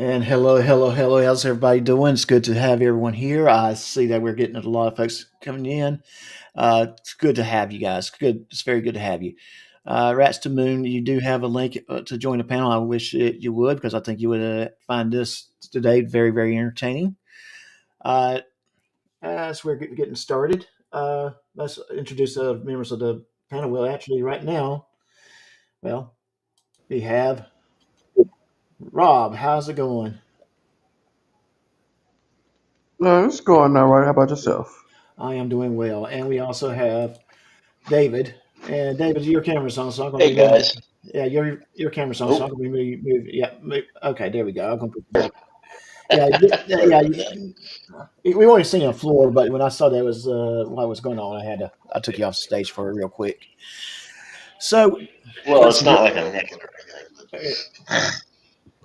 And hello, hello, hello. How's everybody doing? It's good to have everyone here. I see that we're getting a lot of folks coming in. It's good to have you guys. Good. It's very good to have you. Rats to Moon, you do have a link to join the panel. I wish you would because I think you would find this today very, very entertaining. Uh, as we're getting started, let's introduce the members of the panel. Well, actually, right now, well, we have Rob. How's it going? It's going all right. How about yourself? I am doing well. And we also have David. And David, your camera's on, so I'm going to Hey remove. guys. Yeah, your camera's on, so I'm Oh, going to move. Yeah, okay, there we go. I'm going to put you back. Yeah, yeah. We only seen on the floor, but when I saw that was what was going on, I took you off stage for it real quick. So well, let's. it's not like I'm naked or anything,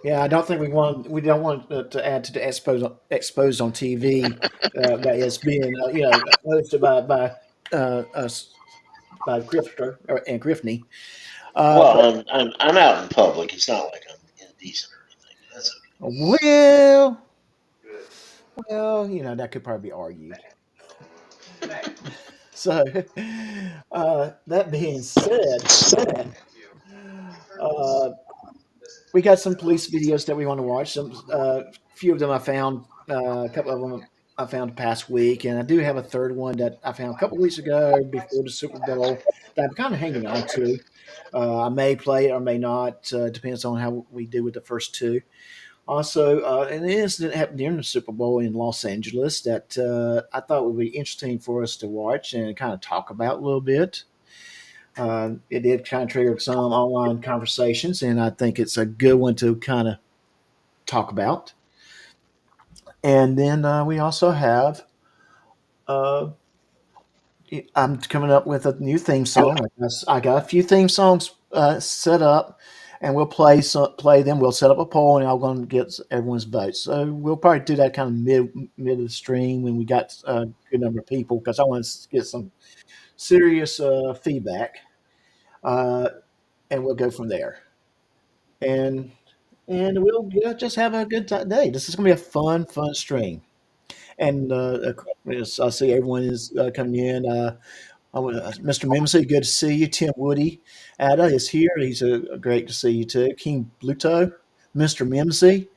Yeah, I don't think we don't want to add to the exposed on TV that is being hosted us by Grifter and Griffney. but But I'm out in public. It's not like I'm indecent or anything. That's well, that could probably be argued. So, that being said, uh, we got some police videos that we want to watch. Some few of them I found, a couple of them I found the past week, and I do have a third one that I found a couple weeks ago before the Super Bowl that I'm kind of hanging on to. I may play it or may not. Depends on how we do with the first two. Also, an incident happened during the Super Bowl in Los Angeles that I thought would be interesting for us to watch and kind of talk about a little bit. It did kind of trigger some online conversations, and I think it's a good one to kind of talk about. And then we also have, uh, I'm coming up with a new theme song. I got a few theme songs set up, and we'll play them. We'll set up a poll, and I'm going to get everyone's votes. So we'll probably do that kind of mid of the stream when we got a good number of people because I want to get some serious feedback, uh, and we'll go from there. And we'll just have a good day. This is going to be a fun stream. And yes, I see everyone is coming in. Mr. Mimsy, good to see you. Tim Woody, Ada is here. He's great to see you too. King Bluto, Mr. Mimsy.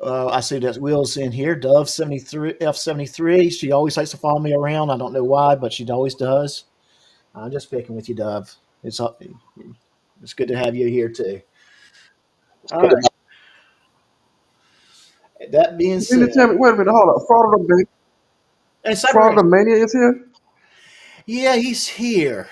I see that Will's in here. Dove 73 F73. She always likes to follow me around. I don't know why, but she always does. I'm just picking with you, Dove. It's good to have you here too. All right. That being You mean said, to tell me? Wait a minute. Hold up. and Cyber, Florida Mania is here. yeah, he's here,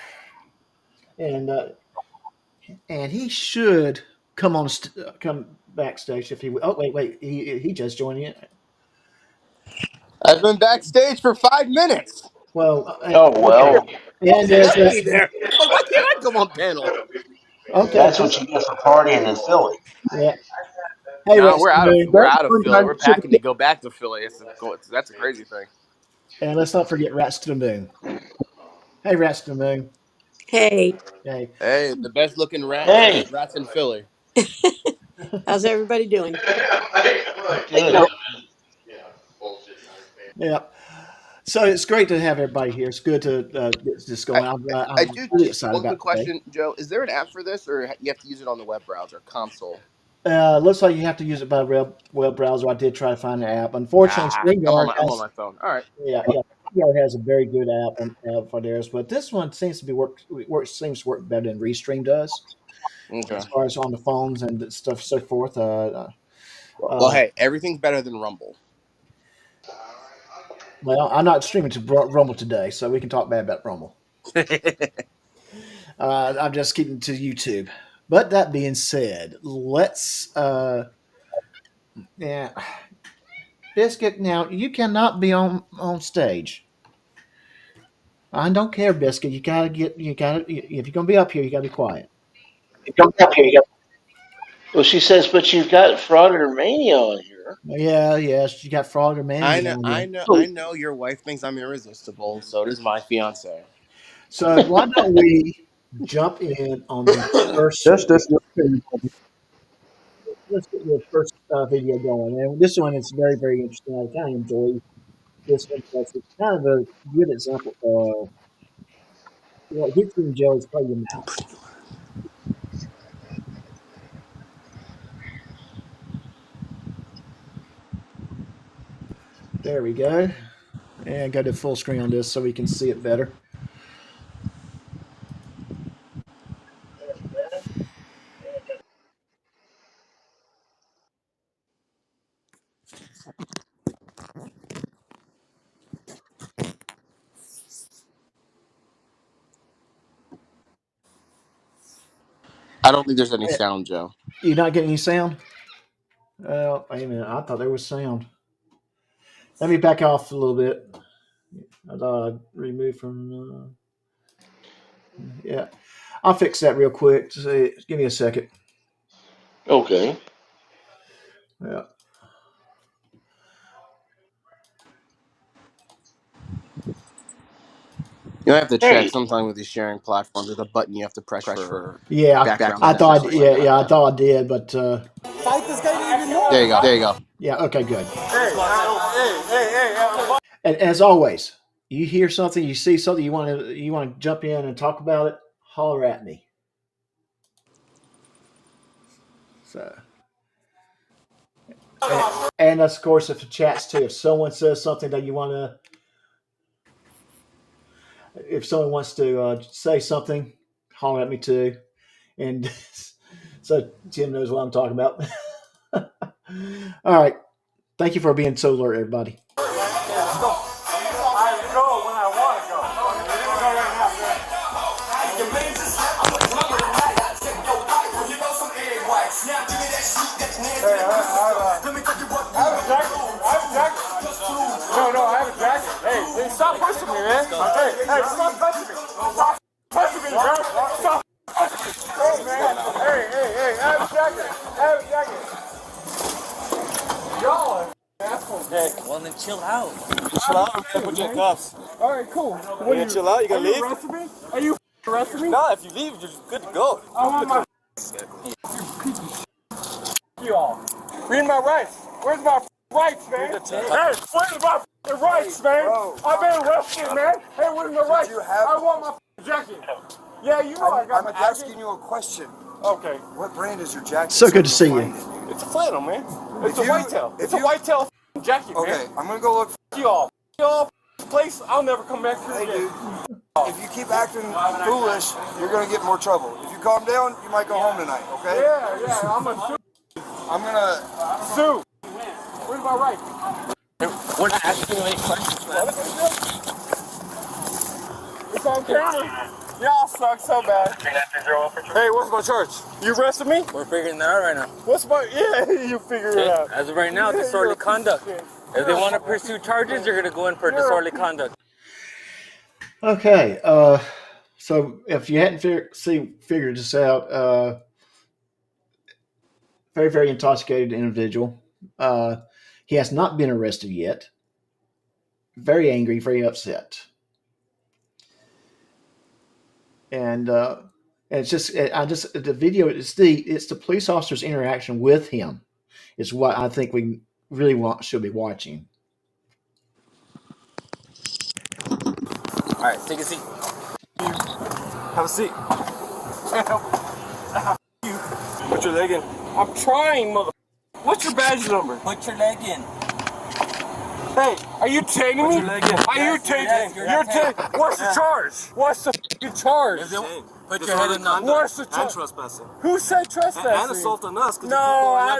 and he should come backstage if he. Oh wait, he just joined in. I've been backstage for 5 minutes. Well, oh okay, well. and They there's left me there. Fuck, why can't I come on panel? okay, That's what you get for partying in Philly. yeah. Hey, No, Rex we're out of Moon, we're That's out of when Philly. I We're should packing to go back to Philly. That's a crazy thing. and let's not forget Rats to the Moon. Hey, Rats to the Moon. Hey, Hey, Hey, the best looking Hey, rats in Philly. how's everybody doing? good. yeah. So it's great to have everybody here. It's good to get this I, going. I I'm do really just excited one quick about today. question, Joe. Is there an app for this, or you have to use it on the web browser console? Looks like you have to use it by web browser. I did try to find an app. Unfortunately, StreamYard I'm on has my phone. All right. StreamYard has a very good app for theirs, but this one seems to be seems to work better than Restream does Okay. as far as on the phones and stuff so forth. Well, hey, everything's better than Rumble. Well, I'm not streaming to Rumble today, so we can talk bad about Rumble. I'm just keeping to YouTube. But that being said, let's yeah, Biscuit. Now you cannot be on stage. I don't care, Biscuit. You gotta if you're gonna be up here, you gotta be quiet. Well, she says, but you've got Frauditor Mania on here. Yeah, yes, you got Frog or I Mania know, on I here. know, I know. Your wife thinks I'm irresistible. So does my fiance. So why don't we jump in on the first? that's your opinion. let's get the first video going. And this one is very, very interesting. I kind of enjoy this one because it's kind of a good example of what gets you in jail is probably your mouth. There we go. And go to full screen on this so we can see it better. I don't think there's any sound, Joe. You're not getting any sound? Wait a minute. I thought there was sound. Let me back off a little bit. I thought I'd remove from. Yeah. I'll fix that real quick. Just, give me a second. Okay. Yeah. You have to Hey. check sometime with these sharing platforms. There's a button you have to press for Yeah. background. I thought. sound, stuff like I thought I did, but Fight this guy even more. There you go. There you go. yeah. Okay. Good. Hey. And as always, you hear something, you see something, you want to jump in and talk about it. Holler at me. So. And of course, if the chats too, if someone says something that you want to, if someone wants to say something, holler at me too. And so Tim knows what I'm talking about. All right. Thank you for being so alert, everybody. I go when I want to go. We're gonna go right now. I have a jacket. No, I have a jacket. Hey, stop pushing me, man. Hey, stop touching me. Stop touching me, bro. Stop. Hey, man. Hey, I have a jacket. Y'all are assholes. Hey. Well, then chill out. Chill out. I'm gonna put you in cuffs. All right, cool. When you chill out, you gonna leave? Arresting me? Are you arresting me? No, if you leave, you're good to go. I want my you all. Read my rights. Where's my rights, man? Hey, where's my rights, man? I've been arrested, man. Hey, where's my rights? I want my jacket. Yeah, you know I got my jacket. I'm asking you a question. Okay. What brand is your jacket? So good to see you. It's a flannel, man. It's a whitetail. It's a whitetail jacket, man. Okay, I'm gonna go look. You all. Place, I'll never come back here Hey, again. dude. If you keep acting foolish, you're gonna get more trouble. If you calm down, you might go home tonight. Okay? Yeah, I'm gonna sue. I'm gonna Sue. Where's my rights? We're not asking you any questions, man. It's on camera. Y'all suck so bad. Hey, what's my charge? You arrested me? We're figuring that out right now. What's my... Yeah, you figure it out. As of right now, disorderly conduct. If they want to pursue charges, you're going to go in for disorderly conduct. Okay. So if you hadn't figured this out, very, very intoxicated individual. He has not been arrested yet. Very angry, very upset. And it's just, the video, it's the police officer's interaction with him is what I think we really should be watching. All right, take a seat. Have a seat. Put your leg in. I'm trying, mother... What's your badge number? Put your leg in. Hey, are you taking me? your leg in. Are you taking? You're taking. What's the charge? What's the f***ing charge? Put your head in the... What's the charge? trespassing. Who said trespassing? And assault on us. No, I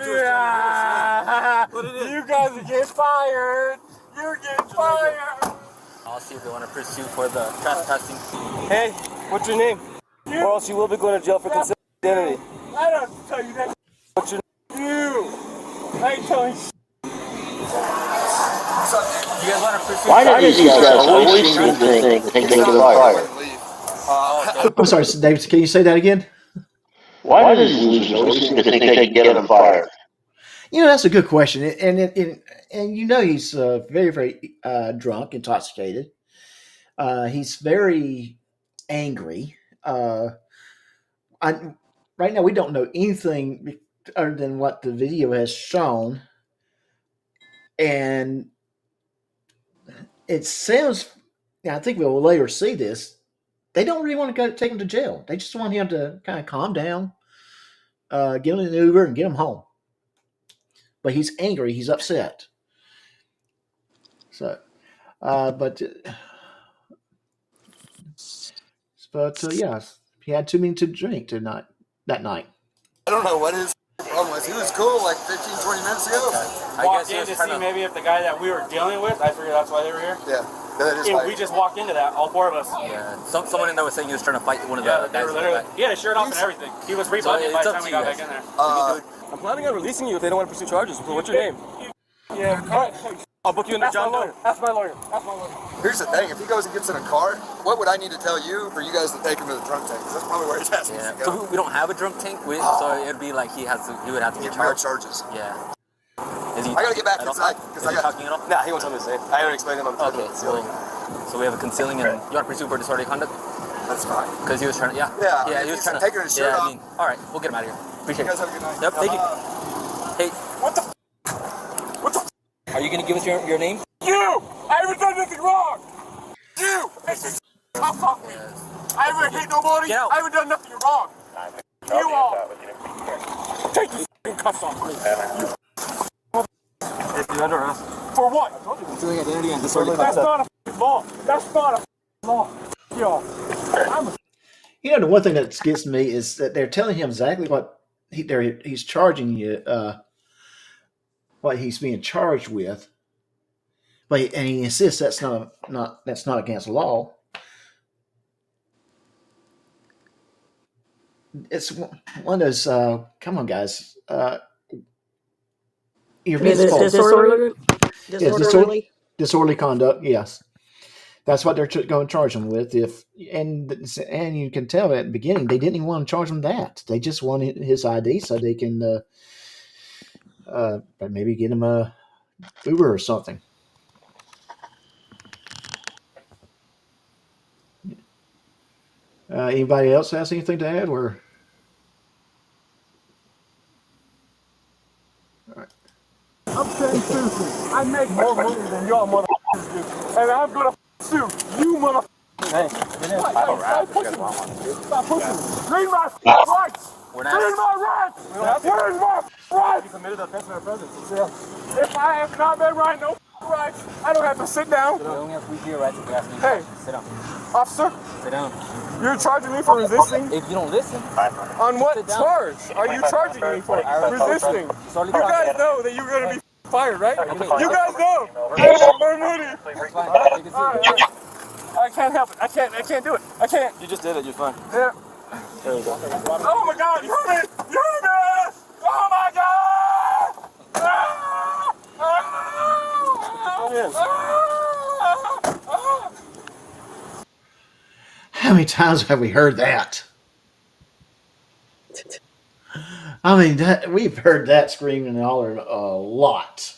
didn't. You guys are getting fired. You're getting fired. I'll see if they want to pursue for the trespassing. Hey, what's your name? Or else you will be going to jail for concealed identity. I don't have to tell you that. What's your name? You. I ain't telling you. You guys want to pursue Why charges? do these guys always seem to think they can get fired? I'm sorry, David, can you say that again? Why do these losers always seem to think they can get them fired? That's a good question. And he's very, very drunk, intoxicated. He's very angry. Right now, we don't know anything other than what the video has shown, and it sounds. I think we'll later see this. They don't really want to take him to jail. They just want him to kind of calm down, get him an Uber, and get him home. But he's angry. He's upset. So, but yeah, he had too many to drink that night. I don't know what his problem was. He was cool like 15, 20 minutes ago. I Walked guess he in was to trying see to. maybe if the guy that we were dealing with, I figured that's why they were here. Yeah. That is And why. we just walked into that, all four of us. Yeah, someone in there was saying he was trying to fight one of Yeah, the they guys. were literally, he had a shirt off and everything. He was rebutted by it's the up time to we you got guys. back in there. I'm planning on releasing you if they don't want to pursue charges. What's your name? Yeah, all right. I'll book you in the That's my John lawyer. Doe. That's my lawyer. That's my lawyer. Here's the thing. If he goes and gets in a car, what would I need to tell you for you guys to take him to the drunk tank? 'Cause that's probably where he's asking us Yeah. to go. So we don't have a drunk tank, so it'd be like he would have to get Get more charged. charges. Yeah. Is he? I gotta get back at all? inside, 'cause Is I he got- talking at all? Nah, he won't tell me to say. I already explained him on the Okay. So we have a concealing and you want to pursue for disorderly conduct That's fine. because he was trying to. Yeah. Yeah, Yeah. if He was he's trying to. taking his shirt Yeah. off. I mean, all right. We'll get him out of here. Appreciate You it. guys have a good night. Yep. Thank you. Hey. What the? Are you gonna give us your name? You! I haven't done anything wrong! You! This cuffs off me! I haven't hit nobody! Get out. I haven't done nothing wrong! You all! Take these cuffs off me! You're under arrest. For what? Concealing identity and disorderly That's conduct. not a law! That's not a law! Yo! I'm a The one thing that gets me is that they're telling him exactly what he's charging you, what he's being charged with, and he insists that's not against the law. It's one of those. Come on, guys. You're being Disorderly. disorderly conduct. Yes, that's what they're going to charge him with. And you can tell at the beginning they didn't even want to charge him that. They just wanted his ID so they can maybe get him a Uber or something. Anybody else has anything to add? Or I'm saying seriously, I make more money than y'all motherfuckers do. And I'm gonna sue you motherfuckers. Hey, stop pushing me. Stop pushing me. Read my rights. We're Read not. my rights. Where's my rights? You committed offense in our presence. If I have not been right, no rights, I don't have to sit down. We only have weekly rights if we ask you. Hey, Sit down. officer, Sit down. you're charging me for resisting? If you don't listen, On what Sit down. charge are you charging me for? Resisting. You guys know that you're gonna be fired, right? You guys know. I got more money. that's fine. You can sit. All right. I can't help it. I can't do it. I can't. You just did it. You're fine. Yeah. There you go. Oh my God! You heard me! You heard me! Oh my God! Ah! Ah! how many times have we heard that? I mean, we've heard that screaming and hollering a lot.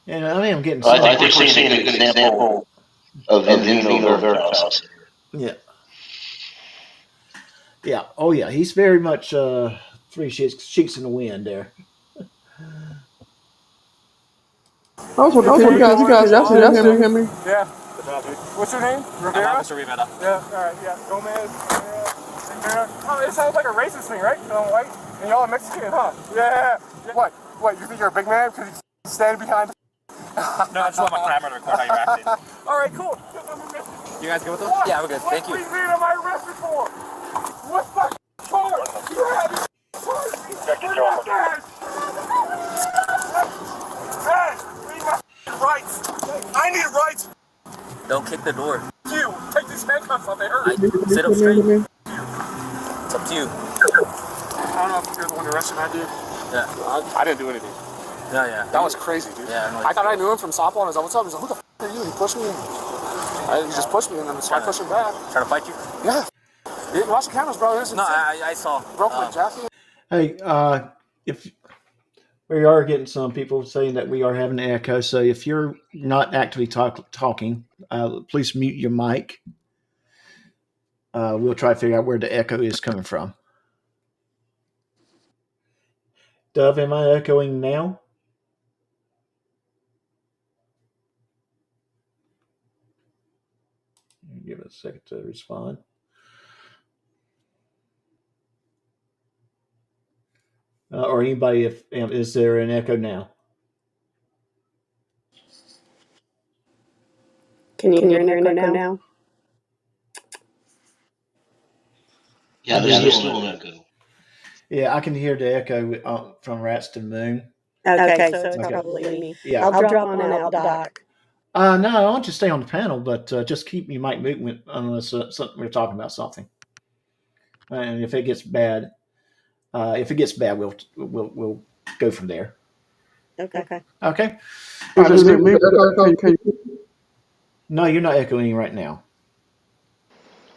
And I mean, I'm getting. I think we're seeing a good example of the Vino Veritas. Yeah. Yeah. Oh, yeah. He's very much three cheeks in the wind there. Also, you guys, y'all hear me? Yeah. What's your name? Rivera? Officer Rivera. Yeah. All right. Yeah. Gomez. Rivera. Oh, it sounds like a racist thing, right? I'm white, and y'all are Mexican, huh? Yeah. What? What? You think you're a big man because you stand behind? No, I just want my camera to record how you're acting. All right. Cool. You guys good with this? Yeah, we're good. Thank you. What reason am I arrested for? What's my charge? You have me charged me for nothing. Hey, read my rights. I need rights. Don't kick the door. You take these handcuffs off. They hurt. Sit up straight. It's up to you. I don't know if you're the one who arrested me. I did. Yeah. I didn't do anything. Yeah. That was crazy, dude. Yeah, I know. I thought I knew him from softball, and I was like, "What's up?" He's like, "Who the f are you?" He pushed me. He just pushed me, and then I pushed him back. Trying to fight you? Yeah. Watch the cameras, bro. This is No, insane. I saw. Broke my jacket. Hey, if we are getting some people saying that we are having an echo, so if you're not actively talking, please mute your mic. We'll try to figure out where the echo is coming from. Dove, am I echoing now? Give it a second to respond. Or anybody, if is there an echo now? Can you hear an echo now? Yeah, there's still an echo. Yeah, I can hear the echo from Rats to the Moon. Okay, so it's Okay. probably me. Yeah. I'll drop on out, Doc. No, I want you to stay on the panel, but just keep your mic movement unless we're talking about something. And if it gets bad, we'll go from there. Okay. Okay. Is it me? Can you- No, you're not echoing right now.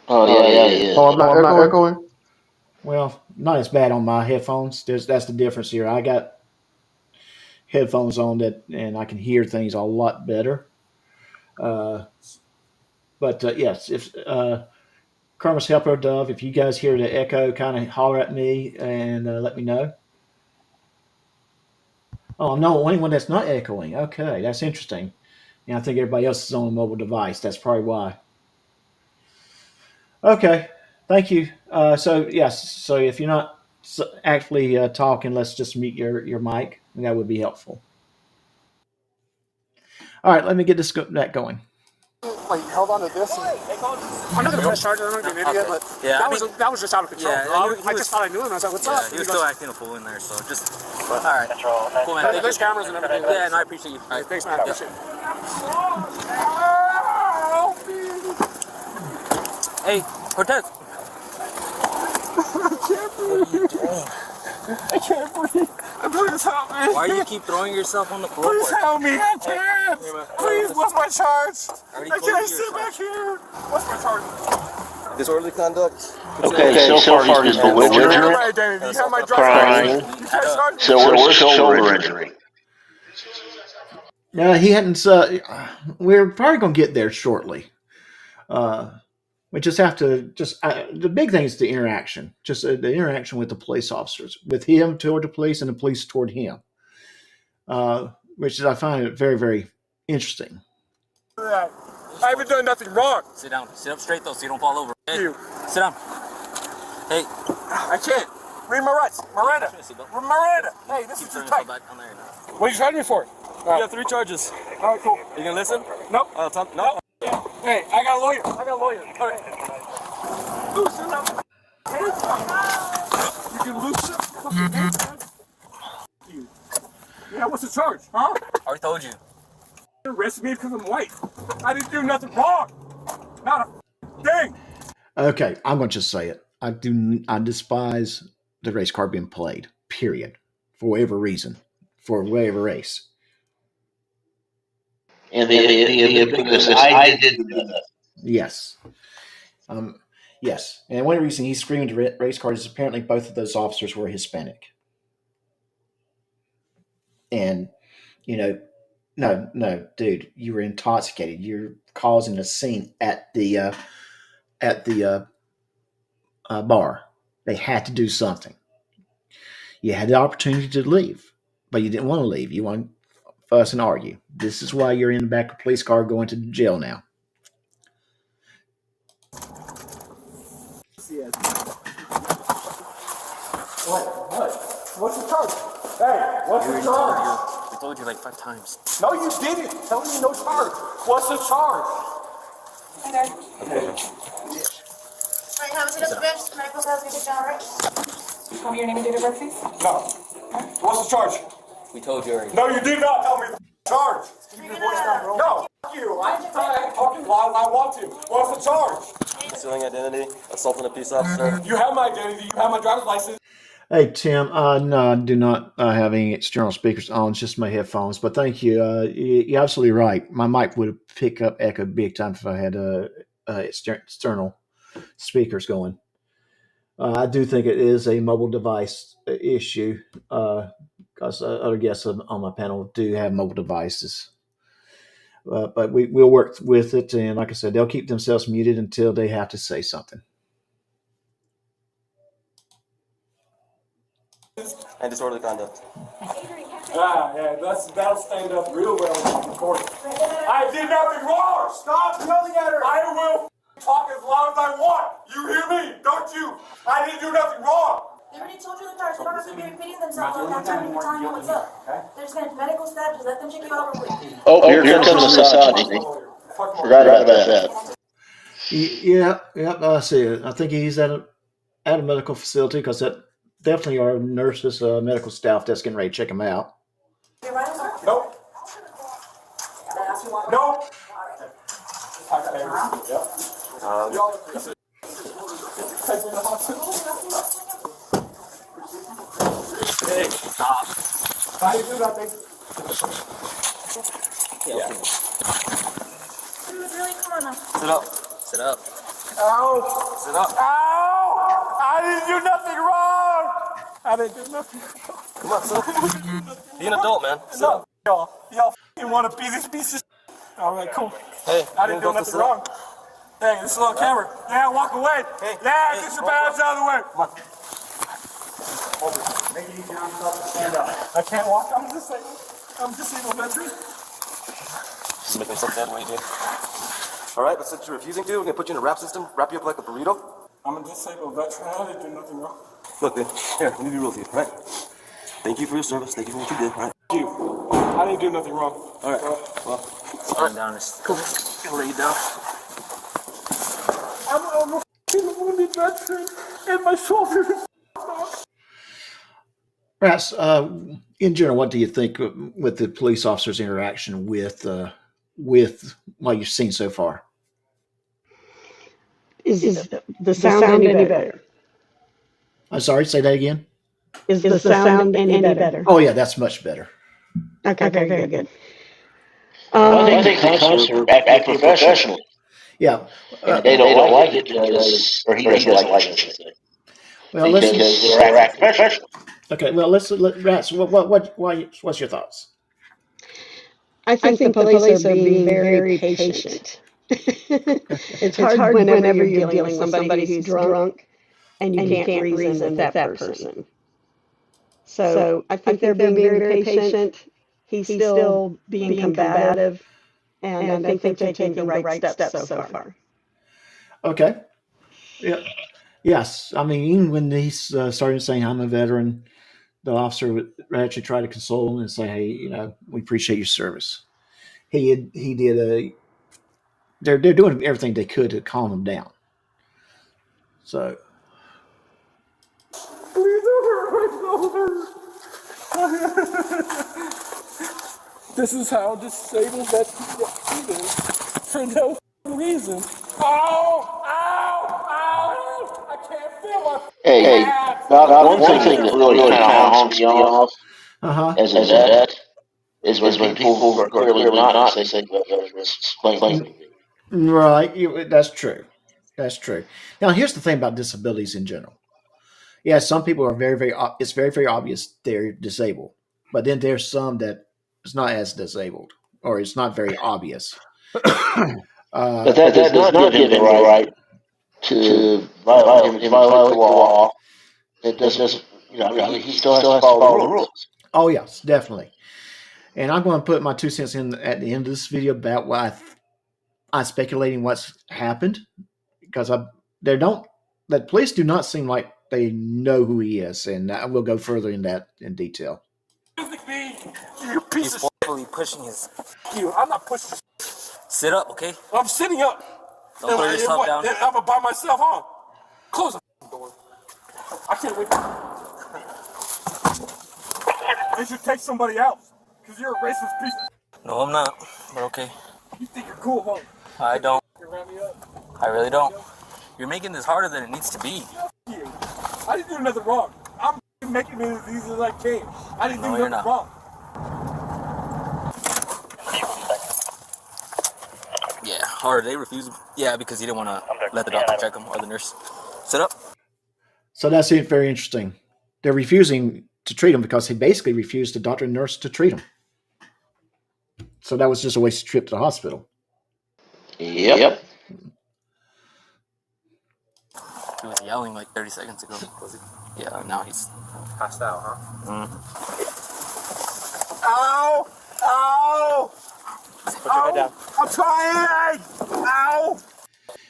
Oh, yeah. Oh, I'm not echoing. Well, not as bad on my headphones. That's the difference here. I got headphones on and I can hear things a lot better. But yes, if Karma's Helper, Dove, if you guys hear the echo, kind of holler at me and let me know. Oh, no, anyone that's not echoing. Okay, that's interesting. Yeah, I think everybody else is on a mobile device. That's probably why. Okay, thank you. So if you're not actually talking, let's just mute your mic, and that would be helpful. All right, let me get that going. Like held on to this. I'm not gonna press charges. I'm not gonna be an idiot, but that was just out of control. Yeah, I just thought I knew him. I was like, "What's up?" He was still acting a fool in there, so just all right. Cool, man. There's cameras and everything. Yeah, no, I appreciate you. All right, Thanks, man. I appreciate it. Hey, Cortez. I can't breathe. Please help me. Why do you keep throwing yourself on the floor? Please help me. I can't. Please, what's my charge? I can't sit back here. What's my charge? Disorderly conduct. Okay, so far he's You have belligerent, my identity. You have my driver's crying. license. You can't charge me. So where's shoulder injury? He hadn't. We're probably going to get there shortly. We just have to the big thing is the interaction, just the interaction with the police officers, with him toward the police and the police toward him, which is I find it very, very interesting. I haven't done nothing wrong. Sit down. Sit up straight though, so you don't fall over. Hey, You. sit down. Hey, I can't. Read my rights. Miranda. Miranda. Hey, this is too tight. back on there. What are you charging me for? You got 3 charges. All right, cool. You gonna listen? Nope. No. Hey, I got a lawyer. All right. Loosen up. You can loosen up. Yeah, what's the charge, huh? I already told you. You arrested me because I'm white. I didn't do nothing wrong. Not a thing. Okay, I'm going to just say it. I despise the race card being played. Period. For whatever reason, for whatever race. And because I did the Yes. Yes. And one reason he's screaming to race card is apparently both of those officers were Hispanic. And, no, dude, you were intoxicated. You're causing a scene at the bar. They had to do something. You had the opportunity to leave, but you didn't want to leave. You want to fuss and argue. This is why you're in the back of a police car going to jail now. What's the charge? Hey, what's the charge? We told you like 5 times. No, you didn't. Tell me no charge. What's the charge? Tell me your name and date of birth, please. No. What's the charge? We told you already. No, you did not tell me the charge. No, f you. I'm talking while I want to. What's the charge? Concealing identity, assaulting a peace officer. You have my identity. You have my driver's license. Hey, Tim, no, I do not have any external speakers on. It's just my headphones. But thank you. You're absolutely right. My mic would pick up echo big time if I had external speakers going. I do think it is a mobile device issue because other guests on my panel do have mobile devices. But we'll work with it. And like I said, they'll keep themselves muted until they have to say something. and disorderly conduct. Yeah, that'll stand up real well in court. I did nothing wrong. Stop yelling at her. I will talk as loud as I want. You hear me? Don't you? I didn't do nothing wrong. They already told you the charge. They don't have to be repeating themselves all the time and telling you what's up. They're just gonna medical staff. Just let them check you out real quick. Oh, here comes the misogyny. Forgot about that. Yeah, I see it. I think he's at a medical facility because that definitely are nurses, medical staff that's getting ready to check him out. You right, sir? Nope. Did I ask you why? Nope. Hey, stop. How you do nothing? Dude, really? Come on now. Sit up. Sit up. Ow! Sit up. Ow! I didn't do nothing wrong! I didn't do nothing wrong. Come on, sit up. Be an adult, man. Sit up. Y'all f***ing want to be these pieces. All right, cool. Hey, I didn't do nothing wrong. Hey, this is on camera. Yeah, walk away. Hey, yeah, hey, get your bags out of the way. Come on. Make it easy on yourself to stand up. I can't walk. I'm disabled. I'm disabled veteran. Just make myself dead weight, dude. All right, but since you're refusing to, we're gonna put you in a wrap system, wrap you up like a burrito. I'm a disabled veteran. I didn't do nothing wrong. Look, dude, here, let me be real with you, all right? Thank you for your service. Thank you for what you did, all right? Thank you. I didn't do nothing wrong. All right, well, Calm down. Cool. I'll lay you down. I'm a f***ing wounded veteran, and my shoulder is Rats, in general, what do you think with the police officers' interaction with what you've seen so far? Is the sound any better? I'm sorry, say that again. Is the sound any better? Oh, yeah, that's much better. Okay, very good. I think the cops are acting professionally. Yeah. They don't like it because, or he doesn't like it. Well, Because they're acting professionally. Okay, well, Rats, what's your thoughts? I think the police are being very patient. It's hard whenever you're dealing with somebody who's drunk and you can't reason with that person. So I think they're being very patient. He's still being combative, and I think they're taking the right steps so far. Okay. Yeah. Yes. I mean, even when he started saying, I'm a veteran, the officer would actually try to console him and say, hey, we appreciate your service. They're doing everything they could to calm him down. So. This is how disabled veterans get treated for no reason. Ow! Ow! Ow! I can't feel my Hey, one thing that really kind of harms me off as a vet is when people are clearly not disabled veterans claim. Right. That's true. That's true. Now, here's the thing about disabilities in general. Yeah, some people are it's very, very obvious they're disabled. But then there's some that is not as disabled, or it's not very obvious. But that does not give him the right to violate the law. It doesn't, he still has to follow the rules. Oh, yes, definitely. And I'm going to put my 2 cents in at the end of this video about what I'm speculating what's happened, because the police do not seem like they know who he is, and we'll go further in that in detail. You piece He's of forcefully pushing his. shit. I'm not pushing. Sit up, okay? I'm sitting up. Don't throw yourself down. I'm by myself, huh? Close the door. I can't wait. They should take somebody else, because you're a racist piece of. No, I'm not. But okay. You think you're cool, huh? I don't. You round me up. I really don't. You're making this harder than it needs to be. You. I didn't do nothing wrong. I'm making it as easy as I can. I didn't do No, you're nothing not. wrong. Yeah, or they refuse. Yeah, because he didn't want to let the doctor check him or the nurse. Sit up. So that's very interesting. They're refusing to treat him because he basically refused the doctor and nurse to treat him. So that was just a wasted trip to the hospital. Yep. He was yelling like 30 seconds ago. Was he? Yeah, now he's Passed out, huh? Ow! Ow! Put your head down. I'm trying! Ow!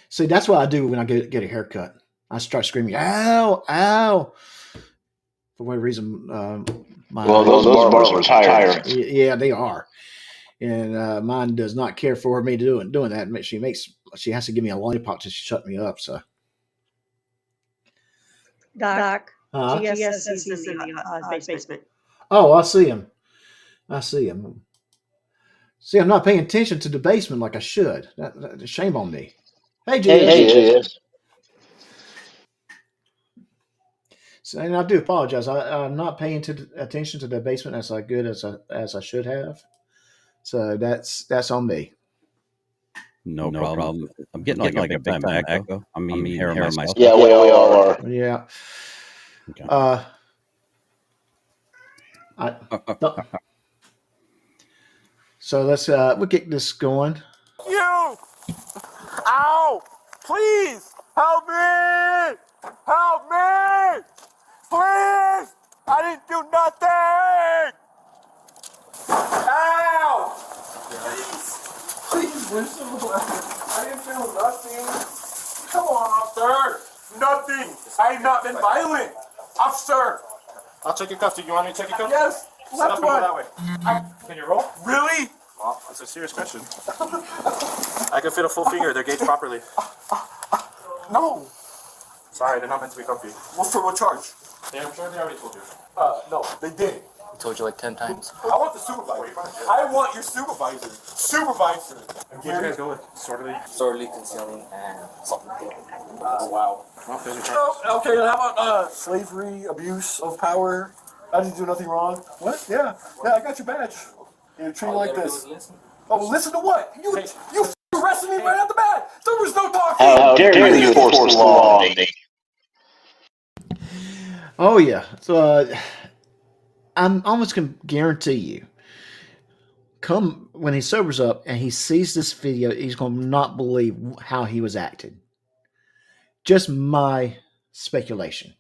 See, that's what I do when I get a haircut. I start screaming, "Ow! Ow!" For whatever reason, Those barbers are tired. Yeah, they are, and mine does not care for me doing that. She has to give me a lollipop to shut me up. So, Doc, huh? GS says he's in the basement. Oh, I see him. See, I'm not paying attention to the basement like I should. Shame on me. Hey, GS. Hey, GS. So, and I do apologize. I'm not paying attention to the basement as good as I should have. So that's on me. No problem. I'm getting like a big time echo. I mean, hearing myself. Yeah, we all are. Yeah. Okay. So we'll get this going. You! Ow! Please! Help me! Help me! Please! I didn't do nothing! Ow! Please listen. I didn't feel nothing. Come on, officer. Nothing. I have not been violent. Officer. I'll check your cuffs. Do you want me to check your cuffs? Yes. Set Left up and go one. that way. Can you roll? Really? Well, that's a serious question. I can fit a full finger. They're gauged properly. No. Sorry, they're not meant to be comfy. What for what charge? I'm sure they already told you. No, they did. I told you like 10 times. I want the supervisor. I want your supervisor. Supervisor. Where'd you guys go with? Disorderly concealing and assault. Oh, wow. Well, there's your charges. Okay, how about slavery, abuse of power? I didn't do nothing wrong. What? Yeah, I got your badge. You treat me like this. Oh, listen to what? You arrested me right out the bat. There was no talking. How dare you force the law on me? Oh yeah. So I'm almost going to guarantee you, come when he sobers up and he sees this video, he's going to not believe how he was acting. Just my speculation.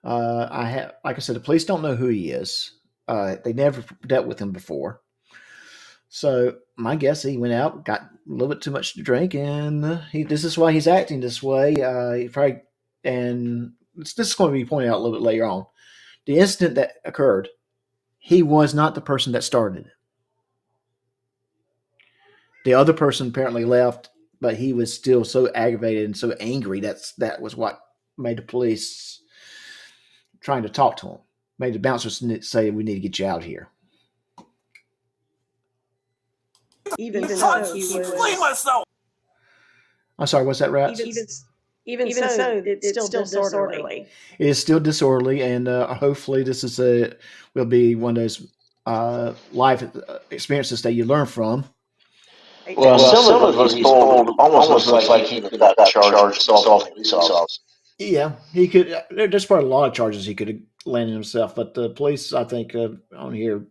Like I said, the police don't know who he is. They never dealt with him before. So my guess, he went out, got a little bit too much to drink, and this is why he's acting this way. This is going to be pointed out a little bit later on. The incident that occurred, he was not the person that started it. The other person apparently left, but he was still so aggravated and so angry. That was what made the police trying to talk to him. Made the bouncers say, "We need to get you out of here." Even I'm so, trying to he explain was. myself. I'm sorry, what's that, Rats? Even so, it's still disorderly. It is still disorderly, and hopefully this will be one of those life experiences that you learn from. Well, some of us told almost looks like he got charged with assault police officers. Yeah, he could. There's probably a lot of charges he could have landed himself, but the police, I think, on here,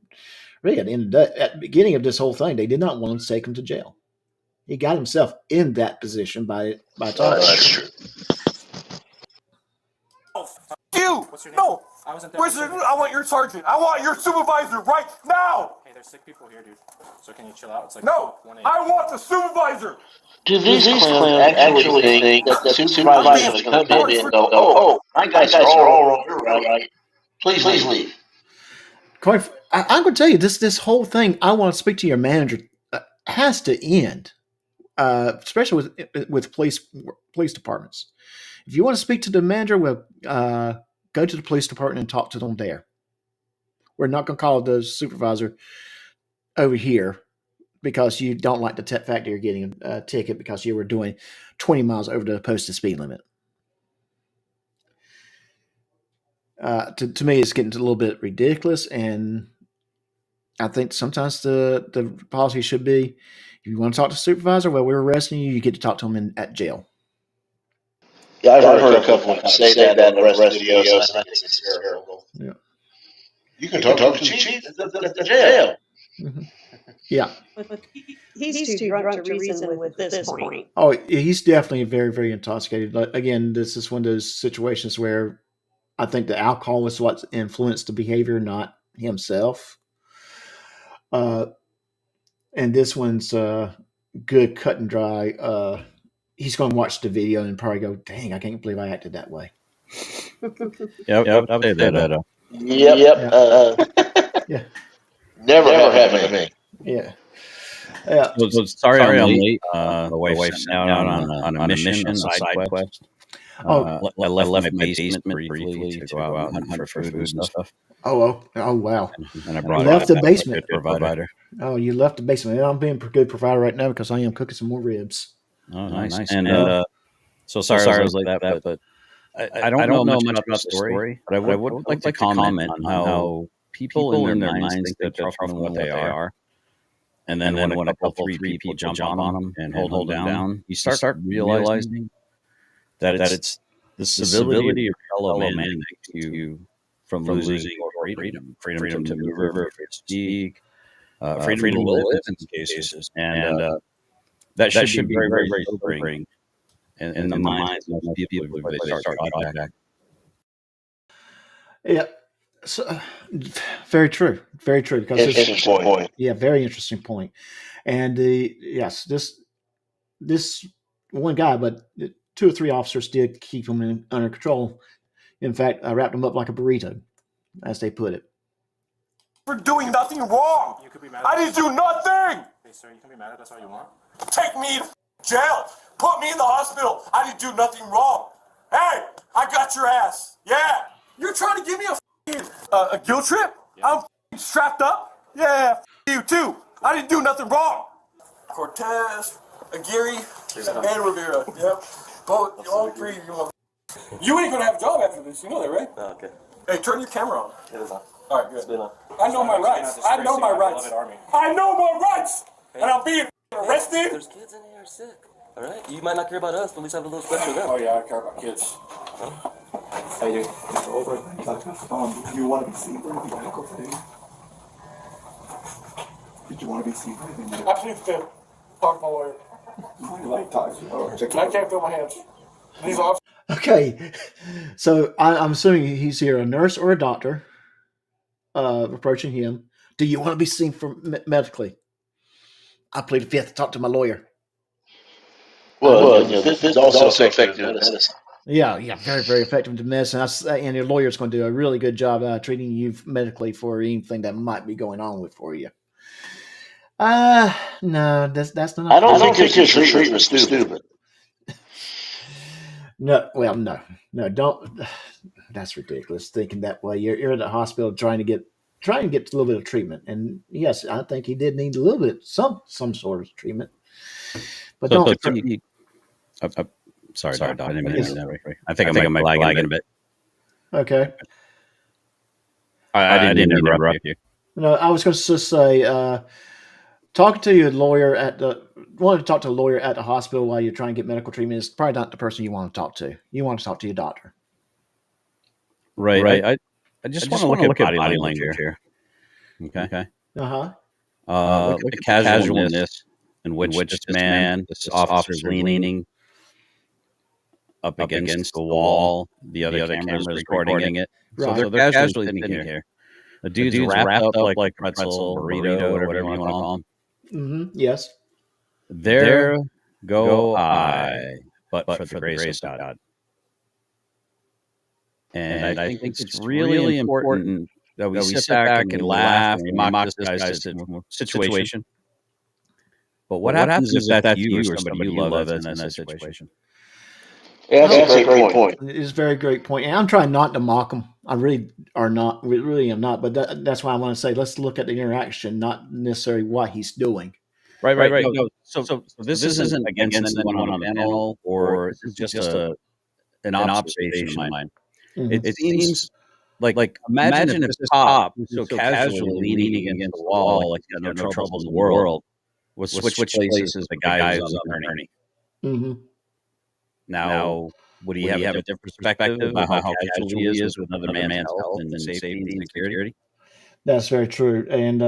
really at the beginning of this whole thing, they did not want him to take him to jail. He got himself in that position by talking. That's true. You! No! Where's I want your sergeant. I want your supervisor right now! Hey, there's sick people here, dude. So can you chill out? It's like No! 1 a.m. I want the supervisor! Do these clowns actually think that the supervisor is going to come in and go, "Oh, my guys are all over, right? Please leave." I'm going to tell you, this whole thing, I want to speak to your manager, has to end, especially with police departments. If you want to speak to the manager, well, go to the police department and talk to them there. We're not going to call the supervisor over here because you don't like the fact that you're getting a ticket because you were doing 20 miles over the posted speed limit. To me, it's getting a little bit ridiculous, and I think sometimes the policy should be, if you want to talk to the supervisor, well, we're arresting you, you get to talk to him at jail. Yeah, I've heard a couple of say that in the rest of the videos, and I think it's terrible. Yeah. You can talk to the chief at the jail. Mm-hmm. Yeah. He's too drunk to reason with this point. Oh, he's definitely very, very intoxicated. Again, this is one of those situations where I think the alcohol was what influenced the behavior, not himself. And this one's good, cut and dry. He's going to watch the video and probably go, "Dang, I can't believe I acted that way." Yep. I would say that. Yeah. Never happened to me. Yeah. Yeah. So sorry I'm late. The wife sent out on a mission, a side quest. I left my basement briefly to go out and hunt for food and stuff. Oh wow. And I brought left the basement. Provider. Oh, you left the basement. I'm being a good provider right now because I am cooking some more ribs. Oh, nice. And so sorry I was like that, but I don't know much about the story, but I would like to comment on how people in their minds think that they're tougher than what they are. And then when a couple, three people jump on them and hold them down, you start realizing that it's the civility of your fellow man that keeps you from losing your freedom to move, freedom to speak, freedom to live in some cases. And that should be very, very sobering in the minds of most people before they start contact. Yeah. So, very true. Very true. Because Interesting point. Yeah, very interesting point. And yes, this one guy, but 2 or 3 officers did keep him under control. In fact, I wrapped him up like a burrito, as they put it. For doing nothing wrong. You could be mad. I didn't do nothing. Hey, sir, you can be mad if that's all you want. Take me to jail. Put me in the hospital. I didn't do nothing wrong. Hey, I got your ass. Yeah. You're trying to give me a guilt trip? Yeah. I'm strapped up? Yeah, you too. I didn't do nothing wrong. Cortez, Aguirre, and Rivera. Yep. Both, all 3 of you. You ain't gonna have a job after this. You know that, right? Oh, okay. Hey, turn your camera on. It is on. All right, good. It's been on. I know my rights. I know my rights. I know my rights. And I'm being arrested. There's kids in here sick. All right. You might not care about us, but at least have a little respect for them. Oh yeah, I care about kids. How you doing? Do you want to be seen for anything medical today? Did you want to be seen for anything medical? I need to talk to my lawyer. You like talking? I can't feel my hands. These officers. Okay, so I'm assuming he's either a nurse or a doctor approaching him. Do you want to be seen for medically? I plead the fifth to talk to my lawyer. Well, this is also effective medicine. Yeah, very, very effective in medicine. And your lawyer's going to do a really good job treating you medically for anything that might be going on for you. No, that's not. I don't think your treatment's stupid. No, well, no, don't. That's ridiculous. Thinking that way, you're at the hospital trying to get a little bit of treatment, and yes, I think he did need a little bit some sort of treatment. But don't. Sorry, Doc. I didn't mean to interrupt. I think I might lagging a bit. Okay. I didn't interrupt you. No, I was going to just say, talking to your lawyer wanting to talk to a lawyer at the hospital while you're trying to get medical treatment is probably not the person you want to talk to. You want to talk to your doctor. Right. I just want to look at body language here. Okay. Uh-huh. Look at casualness in which this man, this officer's leaning up against the wall. The other camera's recording it. Right. So they're casually sitting here. The dude's wrapped up like pretzel, burrito, whatever you want to call him. Mm-hmm. Yes. There go I, but for the grace of God. And I think it's really important that we sit back and laugh and mock this guy's situation. But what happens if that's you or somebody you love in that situation? Yeah, that's a great point. It's a very great point. And I'm trying not to mock him. I really am not. But that's why I want to say, let's look at the interaction, not necessarily what he's doing. Right. No, so this isn't against anyone on the panel, or it's just an observation of mine. Mm-hmm. It seems like imagine if this cop who's so casually leaning against the wall, like he's got no troubles in the world, was switch places with the guy who's on the attorney. Mm-hmm. Now, would he have a different perspective about how casual he is with another man's health and safety and security? That's very true. And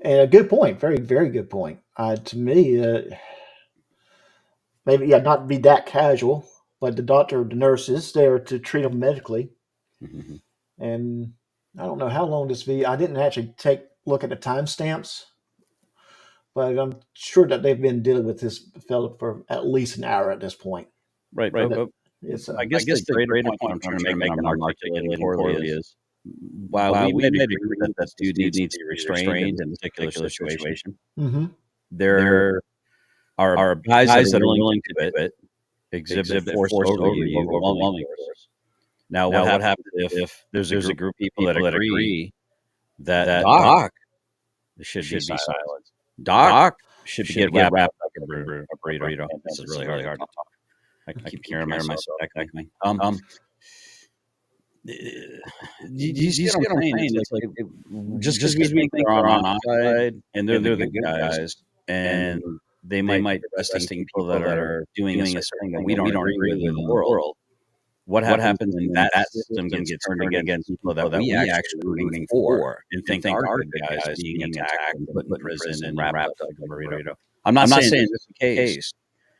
a good point. Very, very good point. To me, maybe not be that casual. but the doctor, the nurse is there to treat them medically. Mm-hmm. And I don't know how long this video. I didn't actually look at the timestamps, but I'm sure that they've been dealing with this fellow for at least an hour at this point. Right. It's I guess the greater point I'm trying to make on articulating poorly is while we may agree that this dude needs to be restrained in a particular situation, Mm-hmm. there are guys that are willing to do it, exhibit force over you, overwhelming force. Now, what happens if there's a group of people that agree that Doc should be silenced? Doc should get wrapped up in a burrito. This is really hard to talk. I keep hearing myself echoing. You see what I'm saying? It's like just because we think they're on our side and they're the good guys, and they might be arresting people that are doing a thing that we don't agree with in the world. What happens when that system gets turned against people that we actually rooting for and think are good guys being attacked and put in prison and wrapped up like a burrito? I'm not saying this is the case.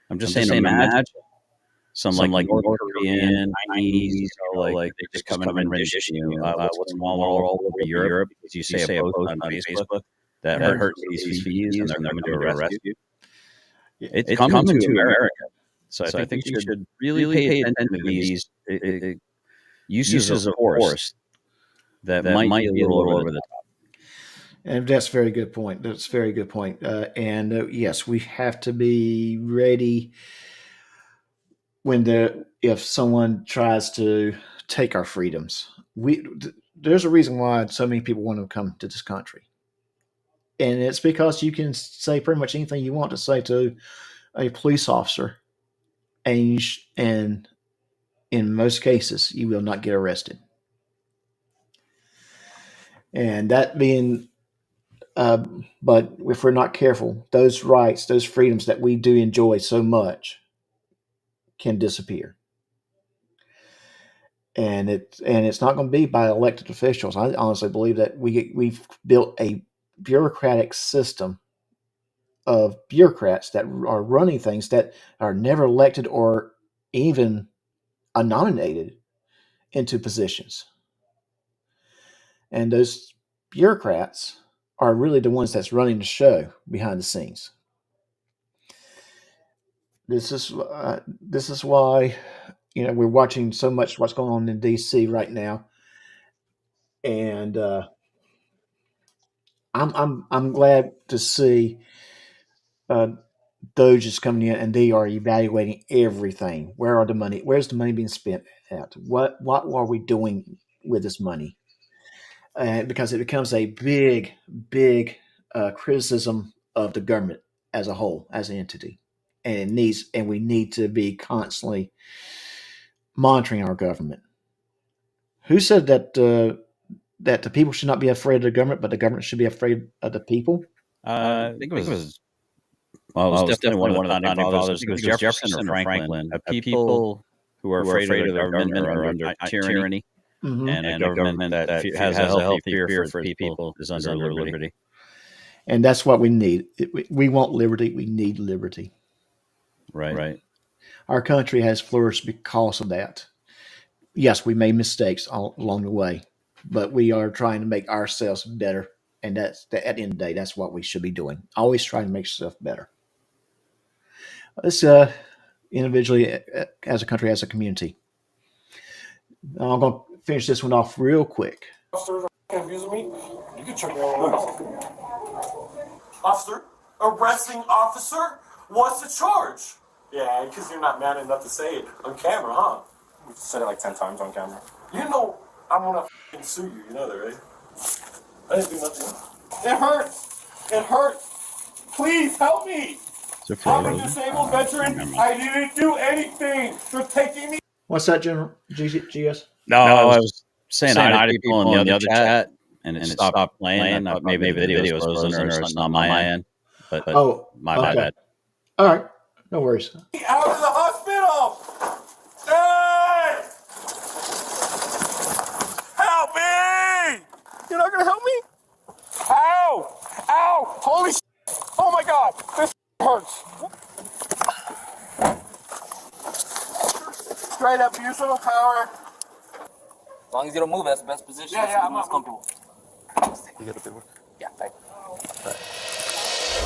I'm just saying imagine some like North Korean, Chinese, like they just come in and rendition you. What's going on all over Europe because you say a post on Facebook that hurts these fees and they're coming to arrest you. It's coming to America. So I think we should really pay attention to these uses of force that might be a little over the top. And that's a very good point. That's a very good point. Yes, we have to be ready if someone tries to take our freedoms. There's a reason why so many people want to come to this country. And it's because you can say pretty much anything you want to say to a police officer. And in most cases, you will not get arrested. And that being, but if we're not careful, those rights, those freedoms that we do enjoy so much can disappear. And it's not going to be by elected officials. I honestly believe that we've built a bureaucratic system of bureaucrats that are running things that are never elected or even nominated into positions. And those bureaucrats are really the ones that's running the show behind the scenes. This is why we're watching so much what's going on in DC right now, and I'm glad to see Doge is coming in and they are evaluating everything. Where's the money being spent at? What are we doing with this money? Because it becomes a big criticism of the government as a whole, as an entity, and we need to be constantly monitoring our government. Who said that the people should not be afraid of the government, but the government should be afraid of the people? I think it was. Well, it was definitely one of the founding fathers. It was Jefferson or Franklin. People who are afraid of the government are under tyranny, Mm-hmm. and a government that has a healthy fear for people is under liberty. And that's what we need. We want liberty. We need liberty. Right. Our country has flourished because of that. Yes, we made mistakes along the way, but we are trying to make ourselves better. And that's at the end of the day, that's what we should be doing. Always trying to make yourself better. Let's individually, as a country, as a community. I'm going to finish this one off real quick. Officer, confusing me? You can check me out. Officer? Arresting officer? What's the charge? Yeah, because you're not man enough to say it on camera, huh? We've said it like 10 times on camera. You know I'm gonna sue you. You know that, right? I didn't do nothing. It hurts. It hurts. Please help me. I'm a disabled veteran. I didn't do anything. They're taking me. What's that, General GS? No, I was saying hi to people in the other chat, and it stopped playing. I thought maybe the video was frozen or something on my end. But my bad. All right. No worries. Out of the hospital. Hey! Help me! You're not gonna help me? Ow! Ow! Holy shit! Oh my god! This hurts. right up, use a little power. As long as you don't move, that's the best position. Yeah, I'm most comfortable. You got the paperwork? Yeah, thank you.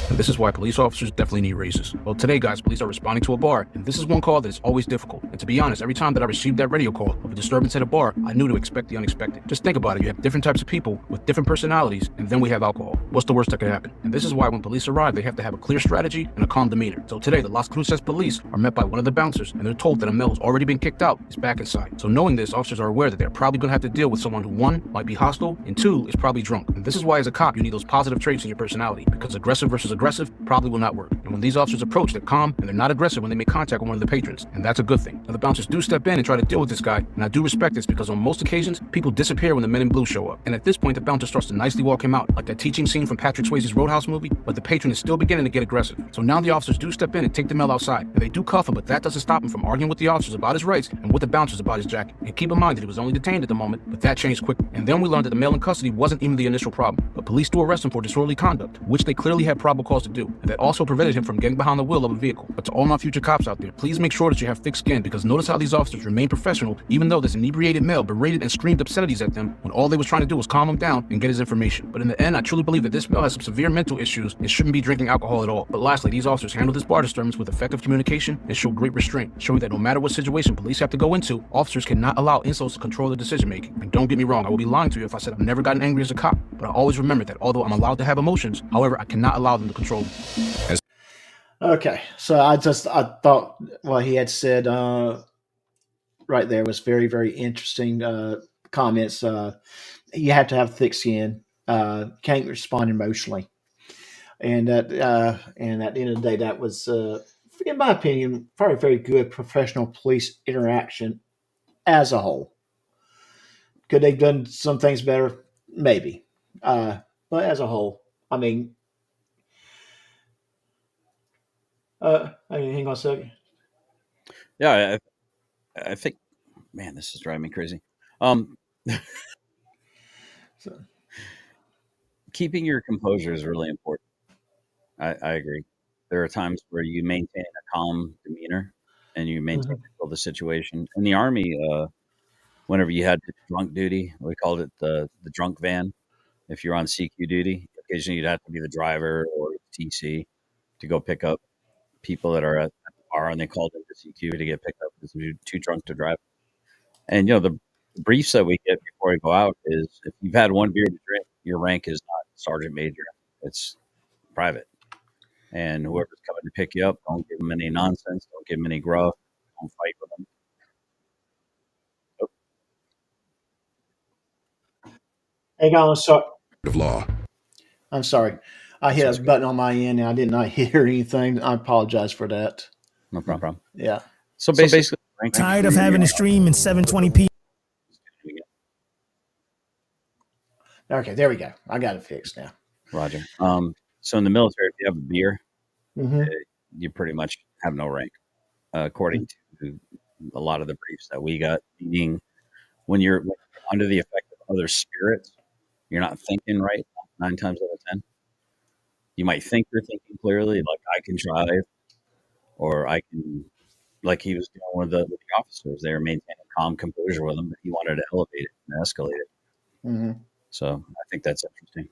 And this is why police officers definitely need raises. Well, today, guys, police are responding to a bar, and this is one call that is always difficult. And to be honest, every time that I received that radio call of a disturbance at a bar, I knew to expect the unexpected. Just think about it. You have different types of people with different personalities, and then we have alcohol. What's the worst that could happen? And this is why when police arrive, they have to have a clear strategy and a calm demeanor. So today, the Las Cruces police are met by one of the bouncers, and they're told that a male who's already been kicked out is back inside. So knowing this, officers are aware that they're probably going to have to deal with someone who, one, might be hostile, and two, is probably drunk. And this is why, as a cop, you need those positive traits in your personality, because aggressive versus aggressive probably will not work. And when these officers approach, they're calm and they're not aggressive when they make contact with one of the patrons, and that's a good thing. Now the bouncers do step in and try to deal with this guy, and I do respect this because on most occasions, people disappear when the men in blue show up. And at this point, the bouncer starts to nicely walk him out, like that teaching scene from Patrick Swayze's Roadhouse movie, but the patron is still beginning to get aggressive. So now the officers do step in and take the male outside, and they do cuff him, but that doesn't stop him from arguing with the officers about his rights and with the bouncers about his jacket. And keep in mind that he was only detained at the moment, but that changed quickly. And then we learned that the male in custody wasn't even the initial problem, but police do arrest him for disorderly conduct, which they clearly had probable cause to do, and that also prevented him from getting behind the wheel of a vehicle. But to all my future cops out there, please make sure that you have thick skin, because notice how these officers remain professional even though this inebriated male berated and screamed obscenities at them when all they was trying to do was calm him down and get his information. But in the end, I truly believe that this male has some severe mental issues and shouldn't be drinking alcohol at all. But lastly, these officers handled this bar disturbance with effective communication and showed great restraint, showing that no matter what situation police have to go into, officers cannot allow insults to control their decision making. And don't get me wrong, I will be lying to you if I said I've never gotten angry as a cop, but I always remember that although I'm allowed to have emotions, however, I cannot allow them to control me. Okay, so I thought what he had said right there was very, very interesting comments. You have to have thick skin, can't respond emotionally, and at the end of the day, that was, in my opinion, probably very good professional police interaction as a whole. Could they've done some things better? Maybe, but as a whole, I mean. Hang on a second. Yeah, I think, man, this is driving me crazy. Keeping your composure is really important. I agree. There are times where you maintain a calm demeanor and you maintain the situation. In the Army, whenever you had drunk duty, we called it the drunk van. If you're on CQ duty, occasionally you'd have to be the driver or TC to go pick up people that are at the bar, and they called into CQ to get picked up because they're too drunk to drive. And the briefs that we get before we go out is if you've had one beer to drink, your rank is not sergeant major; it's private. And whoever's coming to pick you up, don't give them any nonsense, don't give them any gruff, don't fight with them. Hang on, sorry. Of law. I'm sorry. I hit a button on my end and I did not hear anything. I apologize for that. No problem. Yeah. So basically, tired of having to stream in 720p. Okay, there we go. I got it fixed now. Roger. So in the military, if you have a beer, you pretty much have no rank, according to a lot of the briefs that we got. Meaning, when you're under the effect of other spirits, you're not thinking right 9 times out of 10. You might think you're thinking clearly, like I can drive, or I can, like he was doing with the officers. They were maintaining calm composure with them, but he wanted to elevate it and escalate it. So I think that's interesting.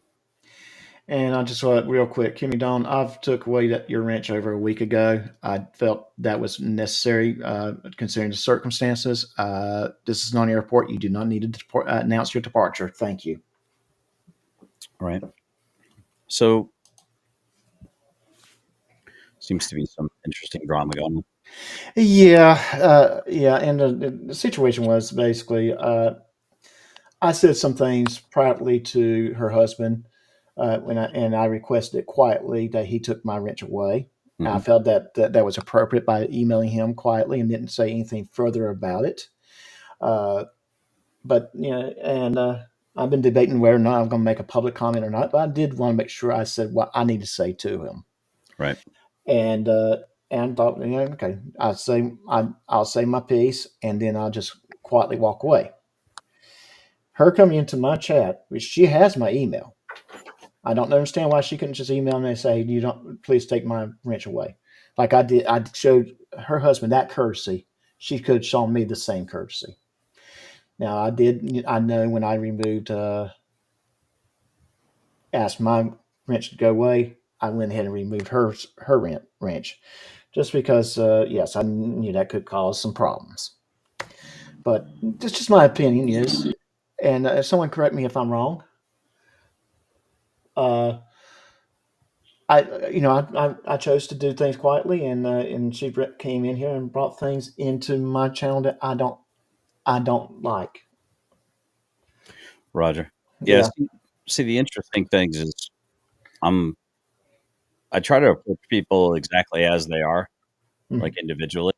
And I just want real quick, Kimmy Dawn, I've took away your wrench over a week ago. I felt that was necessary considering the circumstances. This is not an airport. You do not need to announce your departure. Thank you. All right. So seems to be some interesting drama going on. Yeah. And the situation was basically I said some things privately to her husband when I requested quietly that he took my wrench away. I felt that was appropriate by emailing him quietly and didn't say anything further about it. But I've been debating whether or not I'm going to make a public comment or not. But I did want to make sure I said what I need to say to him. Right. And thought, okay, I'll say my piece, and then I'll just quietly walk away. Her coming into my chat, which she has my email. I don't understand why she couldn't just email me and say, please take my wrench away. Like I did, I showed her husband that courtesy she could have shown me the same courtesy. Now I know when I removed, asked my wrench to go away, I went ahead and removed her wrench, just because, yes, I knew that could cause some problems. But that's just my opinion, is, and if someone correct me if I'm wrong. I chose to do things quietly, and she came in here and brought things into my channel that I don't like. Roger. Yeah. Yes. See, the interesting things is I try to approach people exactly as they are, like individually,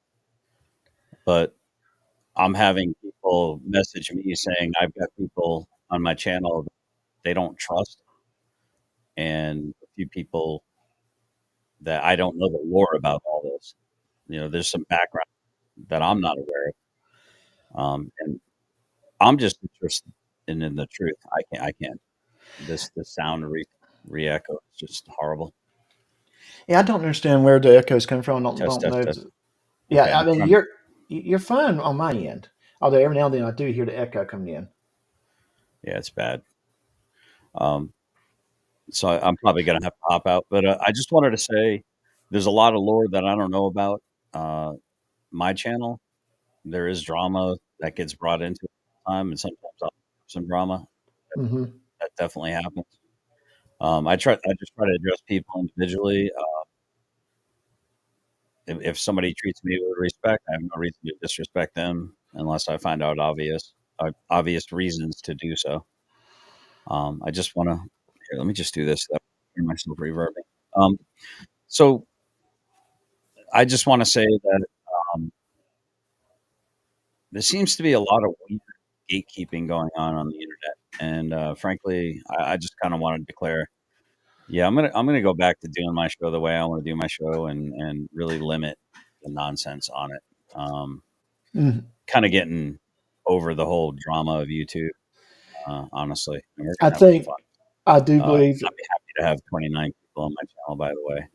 but I'm having people message me saying I've got people on my channel that they don't trust, and a few people that I don't know the lore about all this. There's some background that I'm not aware of, and I'm just interested in the truth. I can't. The sound re-echo is just horrible. Yeah, I don't understand where the echoes come from. I don't know. Test. Yeah, Okay, I mean you're fine on my end. Although every now and then I do hear the echo coming in. Yeah, it's bad. So I'm probably gonna have to hop out. But I just wanted to say, there's a lot of lore that I don't know about. My channel, there is drama that gets brought into it all the time, and sometimes I'll have some drama. Mm-hmm. That definitely happens. I just try to address people individually. If somebody treats me with respect, I have no reason to disrespect them unless I find out obvious reasons to do so. I just want to. Let me just do this. So that I hear myself reverbing. So I just want to say that there seems to be a lot of weird gatekeeping going on the internet, and frankly, I just kind of want to declare, yeah, I'm gonna go back to doing my show the way I want to do my show, and really limit the nonsense on it. Kind of getting over the whole drama of YouTube, honestly. I think I do believe I'd be happy to have 29 people on my channel. By the way,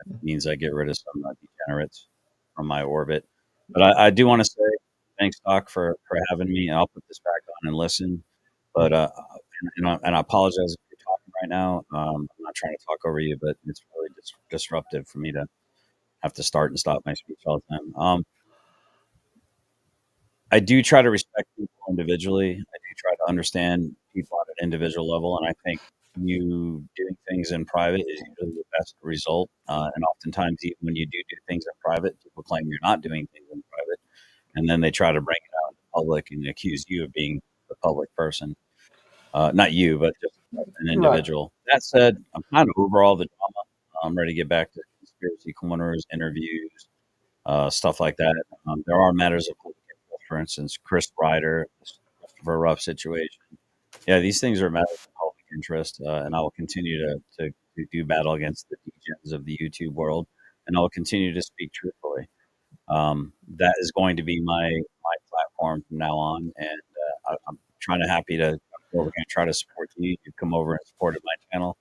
that means I get rid of some degenerates from my orbit. But I do want to say thanks, Doc, for having me. I'll put this back on and listen. But and I apologize if you're talking right now. I'm not trying to talk over you, but it's really disruptive for me to have to start and stop my speech all the time. I do try to respect people individually. I do try to understand people at an individual level, and I think you doing things in private is usually the best result. And oftentimes, even when you do things in private, people claim you're not doing things in private, and then they try to bring it out in public and accuse you of being the public person. Not you, but just an individual. Right. That said, I'm kind of over all the drama. I'm ready to get back to conspiracy corners, interviews, stuff like that. There are matters of public interest, for instance, Chris Ryder, Christopher Ruff situation. Yeah, these things are matters of public interest, and I will continue to do battle against the degens of the YouTube world, and I will continue to speak truthfully. That is going to be my platform from now on, and I'm we're going to try to support you. You come over and supported my channel.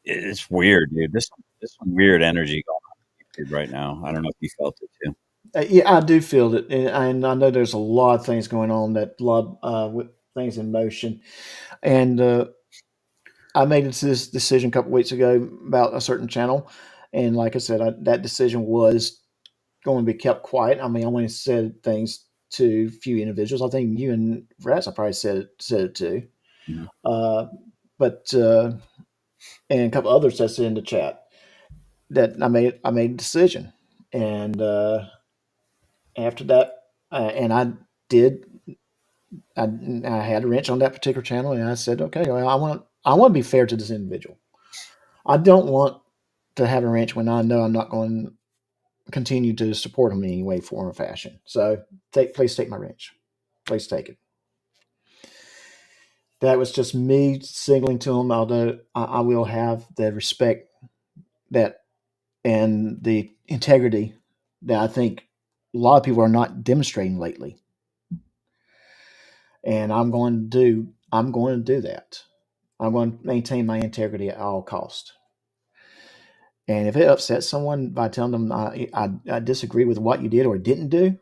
It's weird, dude. There's some weird energy going on YouTube right now. I don't know if you felt it too. Yeah, I do feel it, and I know there's a lot of things going on, with things in motion, and I made this decision a couple weeks ago about a certain channel, and like I said, that decision was going to be kept quiet. I mean, I only said things to a few individuals. I think you and Raz, I probably said it to, but and a couple others that said in the chat that I made a decision, and after that, and I had a wrench on that particular channel, and I said, okay, well, I want to be fair to this individual. I don't want to have a wrench when I know I'm not going to continue to support him in any way, form, or fashion. So please take my wrench. Please take it. That was just me signaling to him, although I will have the respect that and the integrity that I think a lot of people are not demonstrating lately. And I'm going to do that. I'm going to maintain my integrity at all costs. And if it upsets someone by telling them I disagree with what you did or didn't do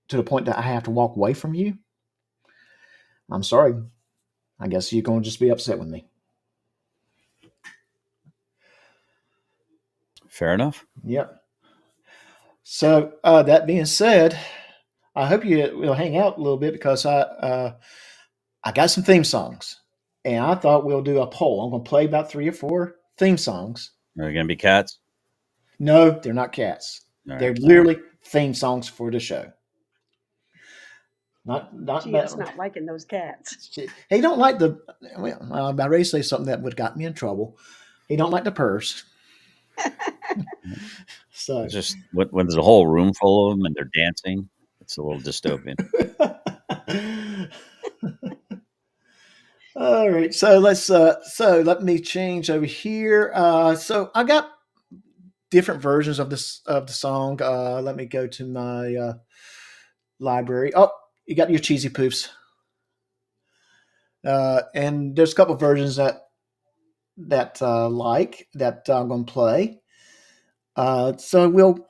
to the point that I have to walk away from you, I'm sorry. I guess you're going to just be upset with me. Fair enough. Yep. So that being said, I hope you will hang out a little bit because I got some theme songs, and I thought we'll do a poll. I'm going to play about 3 or 4 theme songs. Are they going to be cats? No, they're not cats. They're literally theme songs for the show. Not Gio's not liking those cats. He don't like the. Well, I ready to say something that would have got me in trouble. He don't like the purse. So it's just when there's a whole room full of them and they're dancing, it's a little dystopian. All right, so let me change over here. So I got different versions of the song. Let me go to my library. Oh, you got your Cheesy Poofs, and there's a couple of versions that I'm going to play. So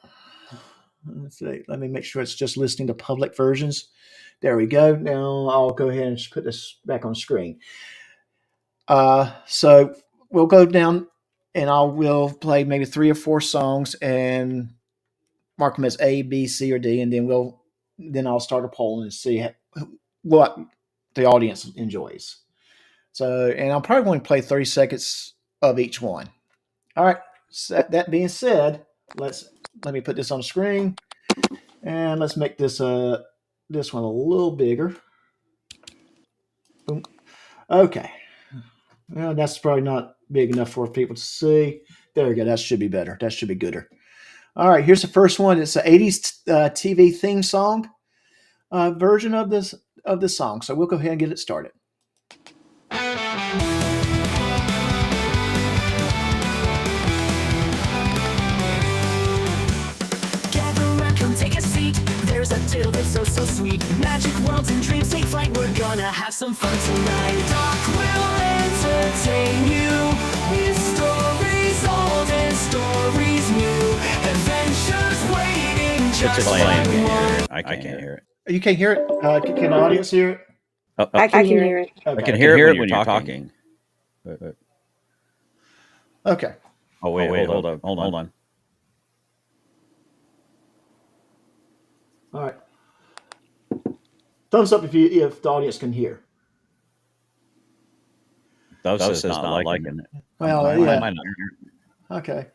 let's see. Let me make sure it's just listening to public versions. There we go. Now I'll go ahead and just put this back on screen. So we'll go down and I will play maybe 3 or 4 songs and mark them as A, B, C, or D, and then I'll start a poll and see what the audience enjoys. So, and I'm probably going to play 30 seconds of each one. All right. So that being said, let me put this on the screen, and let's make this one a little bigger. Boom. Okay. Well, that's probably not big enough for people to see. There we go. That should be better. That should be gooder. All right. Here's the first one. It's an 80s TV theme song version of this song. So we'll go ahead and get it started. Take a seat, there's a tale that's so sweet. Magic worlds and dreams take flight. We're gonna have some fun tonight. Doc will entertain you with stories old and stories new. Adventures waiting just for one. I can't hear it. You can't hear it? Can the audience hear it? I can hear it. Okay. I can hear it when you're talking. Okay. Oh, wait, hold on. All right. Thumbs up if the audience can hear. Those says not liking it. Well, yeah. Okay.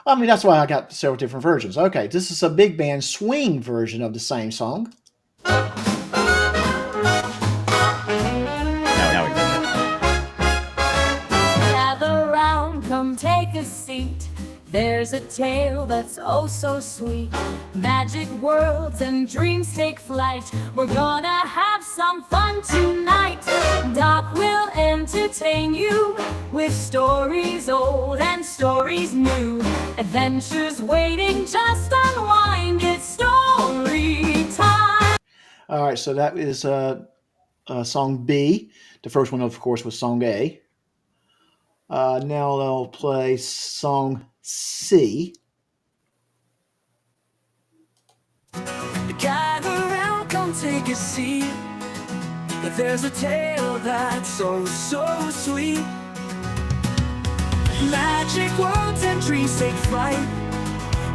I mean, that's why I got several different versions. Okay, this is a big band swing version of the same song. Now we go. Gather round, come take a seat. There's a tale that's oh so sweet. Magic worlds and dreams take flight. We're gonna have some fun tonight. Doc will entertain you with stories old and stories new. Adventures waiting, just unwind, it's story time. All right, so that is song B. The first one, of course, was song A. Now I'll play song C. Gather round, come take a seat. There's a tale that's so sweet. Magic worlds and dreams take flight.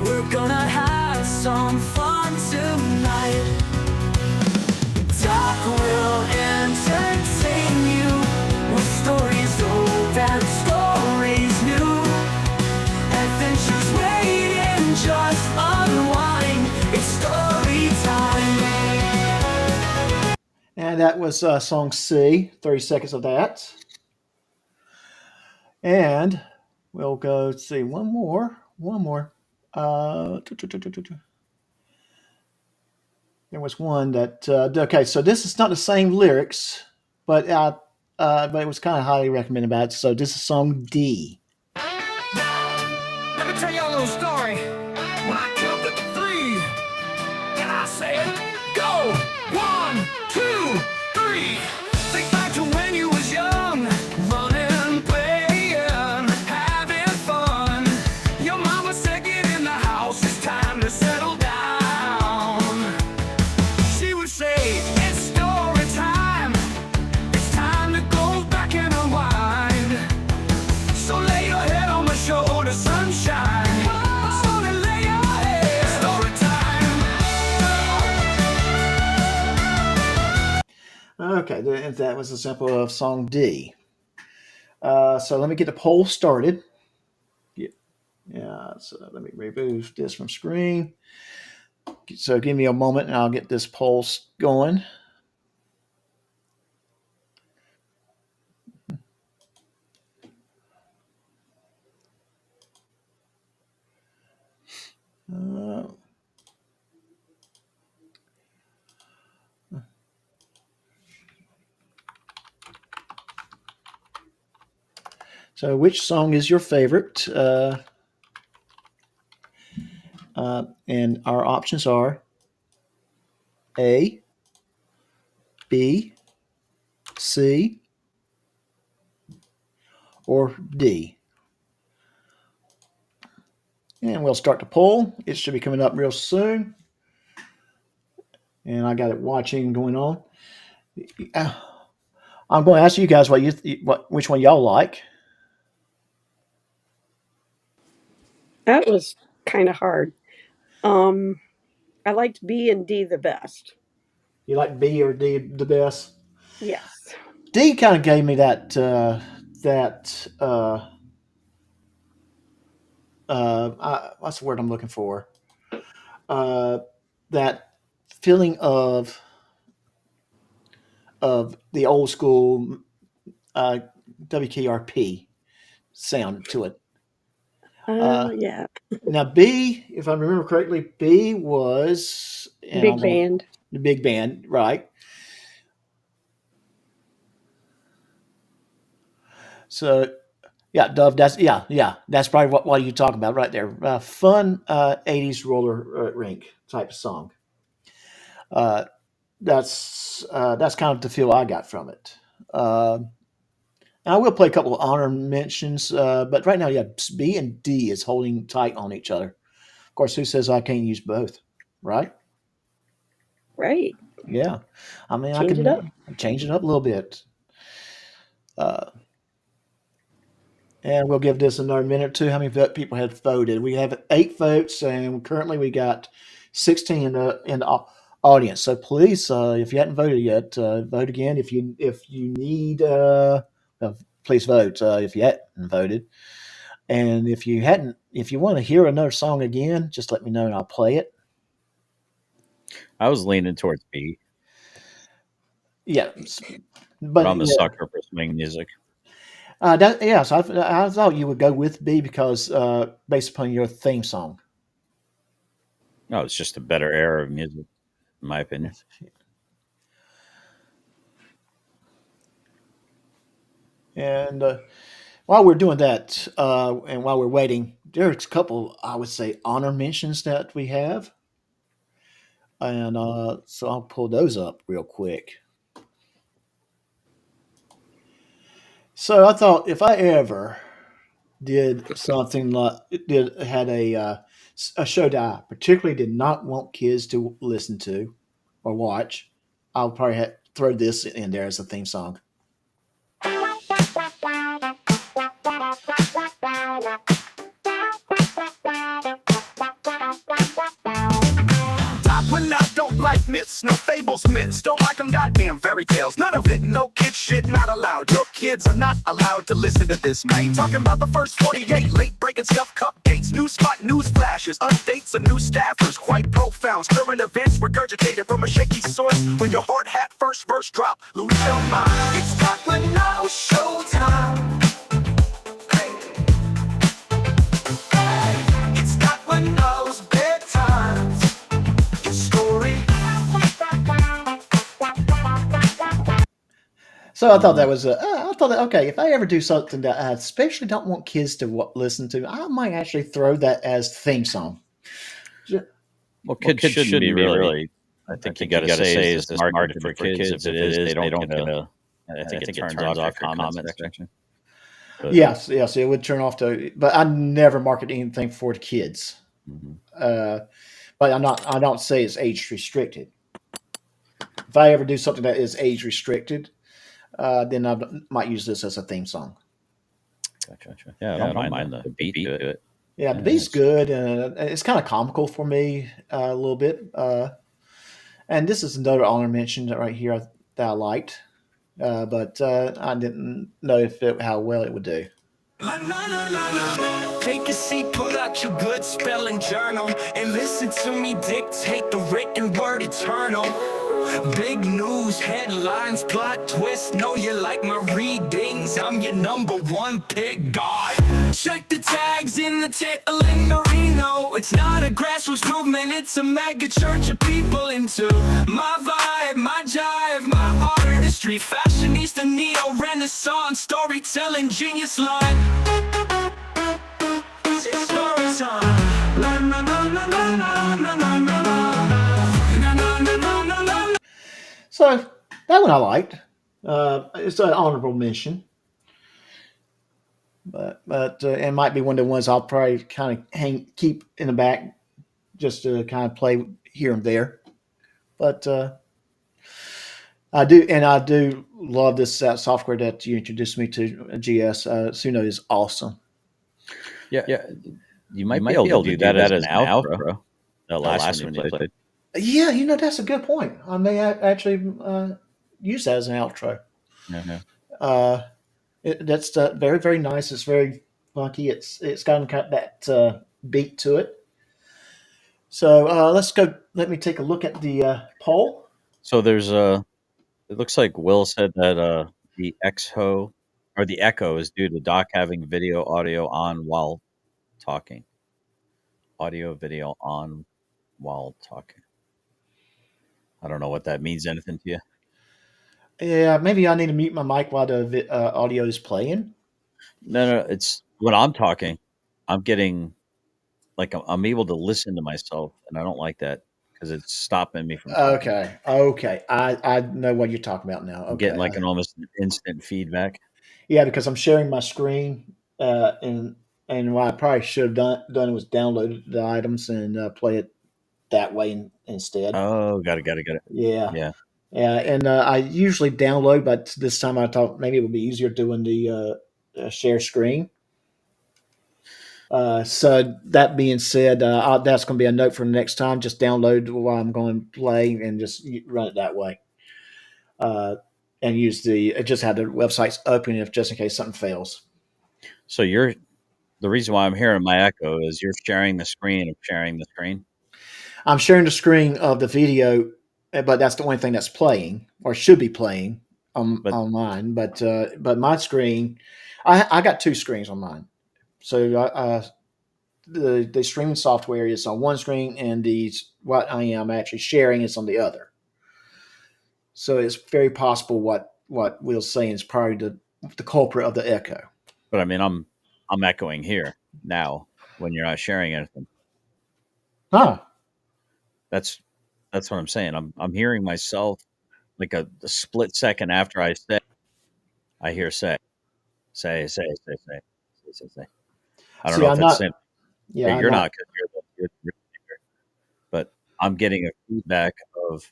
We're gonna have some fun tonight. Doc will entertain you with stories old and stories new. Adventures waiting, just unwind. It's story time. And that was song C, 30 seconds of that. And we'll go see one more. There was one that, okay, so this is not the same lyrics, but it was kind of highly recommended about it. So this is song D. Let me tell you a little story. When I count to 3, and I say it, go! 1, 2, 3. Think back to when you was young, running, playing, having fun. Okay, that was a sample of song D. So let me get the poll started. Yeah, so let me remove this from screen. So give me a moment and I'll get this poll going. So which song is your favorite? And our options are A, B, C, or D. And we'll start the poll. It should be coming up real soon. And I got it watching going on. I'm going to ask you guys which one y'all like. That was kind of hard. I liked B and D the best. You like B or D the best? Yes. D kind of gave me what's the word I'm looking for? That feeling of the old school WKRP sound to it. Yeah. Now B, if I remember correctly, B was Big band. The big band, right? So, yeah, Dove. That's probably what you talk about right there. Fun '80s roller rink type of song. That's kind of the feel I got from it. And I will play a couple of honor mentions, but right now, yeah, B and D is holding tight on each other. Of course, who says I can't use both, right? Right. Yeah, I mean, Change I can it up. change it up a little bit. And we'll give this another minute or two. How many people have voted? We have 8 votes, and currently we got 16 in the audience. So please, if you hadn't voted yet, vote again. If you need, please vote if you hadn't voted. And if you want to hear another song again, just let me know and I'll play it. I was leaning towards B. Yeah, but I'm a sucker for swing music. So I thought you would go with B because based upon your theme song. No, it's just a better era of music, in my opinion. And while we're doing that, and while we're waiting, there's a couple, I would say, honor mentions that we have. And so I'll pull those up real quick. So I thought if I ever did something had a show that I particularly did not want kids to listen to or watch, I'll probably throw this in there as a theme song. When I don't like myths, no fables myths, don't like them goddamn fairy tales, none of it, no kid shit not allowed. Your kids are not allowed to listen to this, man. Talking about the first 48, late breaking stuff, cupcakes, new spot, news flashes, updates and new staffers, quite profound. Current events regurgitated from a shaky source. When your hard hat first verse drop, lose your mind. It's Scotland now, showtime. Hey, it's Scotland now's bedtime. So I thought that was okay. If I ever do something that I especially don't want kids to listen to, I might actually throw that as theme song. Well, kids shouldn't be really. I think you got to say is this marketed for kids. If it is, they don't get a. I think it turns off your comment section. Yes, it would turn off but I never market anything for the kids. Mm-hmm. But I don't say it's age restricted. If I ever do something that is age restricted, then I might use this as a theme song. Gotcha. Yeah, I don't mind the beat to it. Yeah, the beat's good, and it's kind of comical for me a little bit. And this is another honor mention right here that I liked. but I didn't know how well it would do. Take a seat, pull out your good spelling journal, and listen to me dictate the written word eternal. Big news, headlines, plot twist. Know you like my readings, I'm your number one pick, God. Check the tags in the title in Marino. It's not a grassroots movement, it's a mega church of people into my vibe, my jive, my artistry, fashionista, neo-renaissance, storytelling, genius line. It's story time. La la la la la la la la la la. So that one I liked. It's an honorable mention, but it might be one of the ones I'll probably kind of keep in the back, just to kind of play here and there. But I do love this software that you introduced me to. GS Suno is awesome. Yeah. You might be able to do that as an outro. The last one you played. Yeah, that's a good point. I may actually use that as an outro. Yeah. That's very, very nice. It's very funky. It's got that beat to it. So let's go. Let me take a look at the poll. So there's it looks like Will said that the Echo is due to Doc having video audio on while talking. Audio video on while talking. I don't know what that means. Anything to you? Yeah, maybe I need to mute my mic while the audio is playing. No. It's when I'm talking, I'm getting I'm able to listen to myself, and I don't like that because it's stopping me from talking. Okay. I know what you're talking about now. Okay. I'm getting an almost instant feedback. Yeah, because I'm sharing my screen, and what I probably should have done was download the items and play it that way instead. Oh, got it. Yeah. And I usually download, but this time I thought maybe it would be easier doing the share screen. So that being said, that's going to be a note for the next time. Just download while I'm going to play and just run it that way. And use just have the websites open just in case something fails. So the reason why I'm hearing my echo is you're sharing the screen of sharing the screen. I'm sharing the screen of the video, but that's the only thing that's playing or should be playing online. But my screen, I got two screens on mine. So the streaming software is on one screen, and what I am actually sharing is on the other. So it's very possible what Will's saying is probably the culprit of the echo. But I mean, I'm echoing here now when you're not sharing anything. Huh. That's what I'm saying. I'm hearing myself like a split second after I say. I hear say. I don't know if it's same. Yeah, you're not because you're the but I'm getting a feedback of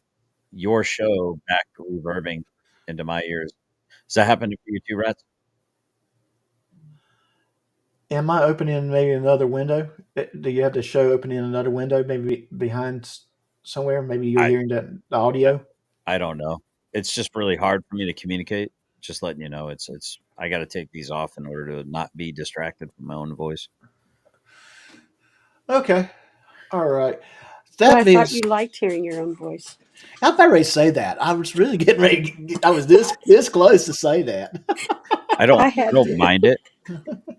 your show back reverbing into my ears. Does that happen to you too, Rats? Am I opening maybe another window? Do you have the show open in another window, maybe behind somewhere? Maybe you're hearing the audio? I don't know. It's just really hard for me to communicate. Just letting you know, it's I got to take these off in order to not be distracted from my own voice. Okay. All right. I thought you liked hearing your own voice. I'm about ready to say that. I was really getting ready. I was this close to say that. I don't mind it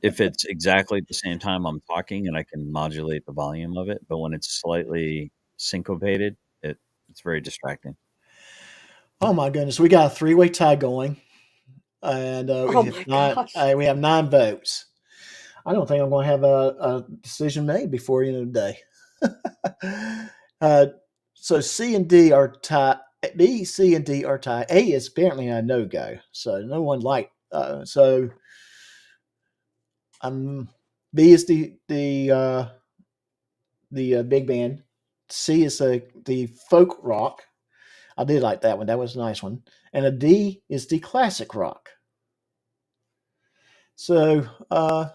if it's exactly at the same time I'm talking and I can modulate the volume of it. But when it's slightly syncopated, it's very distracting. Oh my goodness, we got a 3-way tie going, and we have 9 votes. I don't think I'm going to have a decision made before the end of the day. So C and D are tied. B, C, and D are tied. A is apparently a no-go, so no one liked. So B is the big band. C is the folk rock. I did like that one. That was a nice one. And a D is the classic rock. So I'll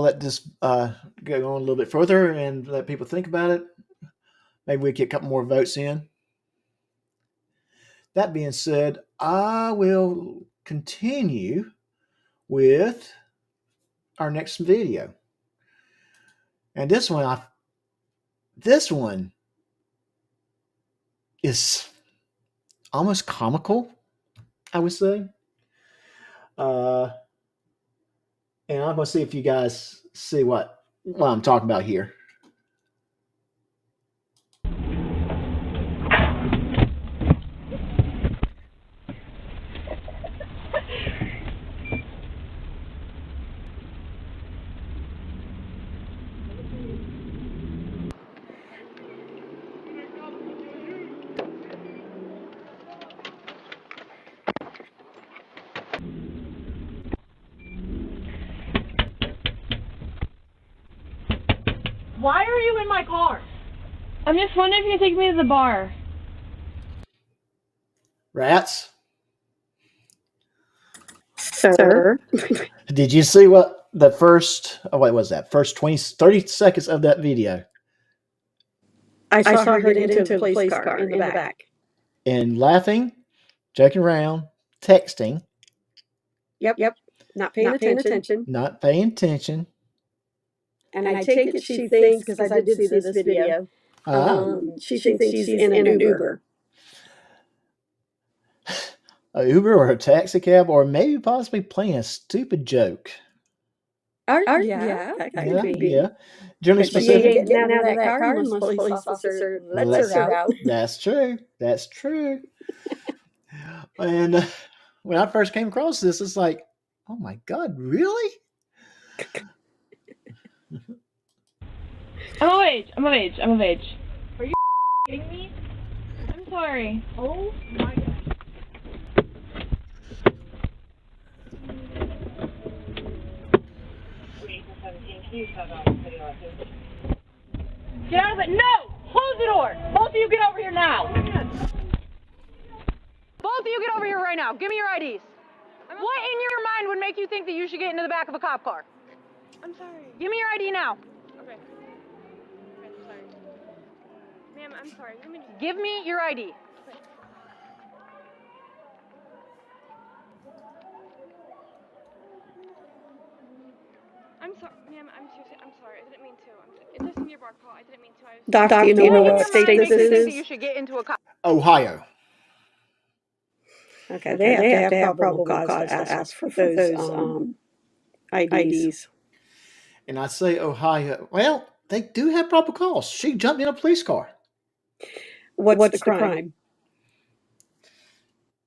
let this go on a little bit further and let people think about it. Maybe we get a couple more votes in. that being said, I will continue with our next video. And this one is almost comical, I would say. And I'm going to see if you guys see what I'm talking about here. Why are you in my car? I'm just wondering if you can take me to the bar. Rats? Sir? Did you see what the first, what was that? First 30 seconds of that video? I saw her get into a police car in the back. And laughing, joking around, texting. Yep. Not paying attention. Not paying attention. And I take it she thinks, because I did see this video, she thinks she's in an Uber. A Uber or a taxi cab, or maybe possibly playing a stupid joke. Yeah, that could be. Yeah. Generally She specific. getting out of that car unless the police officer lets her out. That's true. That's true. And when I first came across this, it's like, oh my God, really? I'm of age. Are you kidding me? I'm sorry. Oh my God. Get out of it. No! Close the door! Both of you get over here now! Both of you get over here right now. Give me your IDs. What in your mind would make you think that you should get into the back of a cop car? I'm sorry. Give me your ID now. Okay. I'm sorry. Ma'am, I'm sorry. Give me your ID. Okay. I'm sorry, ma'am. I'm sorry. I didn't mean to. It's just your bar call. I didn't mean to. Doc, do you know what state this is? You should get into a cop. Ohio. Okay, they have to have probable cause to ask for those IDs. And I say Ohio. Well, they do have probable cause. She jumped in a police car. What's the crime?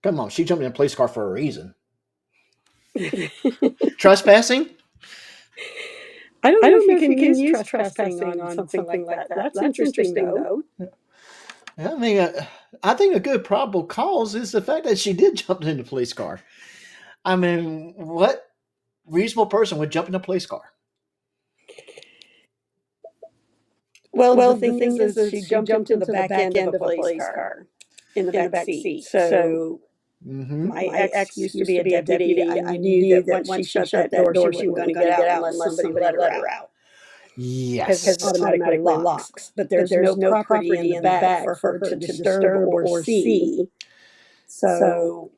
Come on, she jumped in a police car for a reason. Trespassing? I don't know if you can use trespassing on something like that. That's interesting, though. I mean, I think a good probable cause is the fact that she did jump in a police car. I mean, what reasonable person would jump in a police car? Well, the thing is she jumped into the back end of a police car in the back seat. So my ex used to be a deputy. I knew that once she shut that door, she wasn't going to get out unless somebody let her out. Yes. Because it automatically locks. But there's no property in the back for her to disturb or see. So,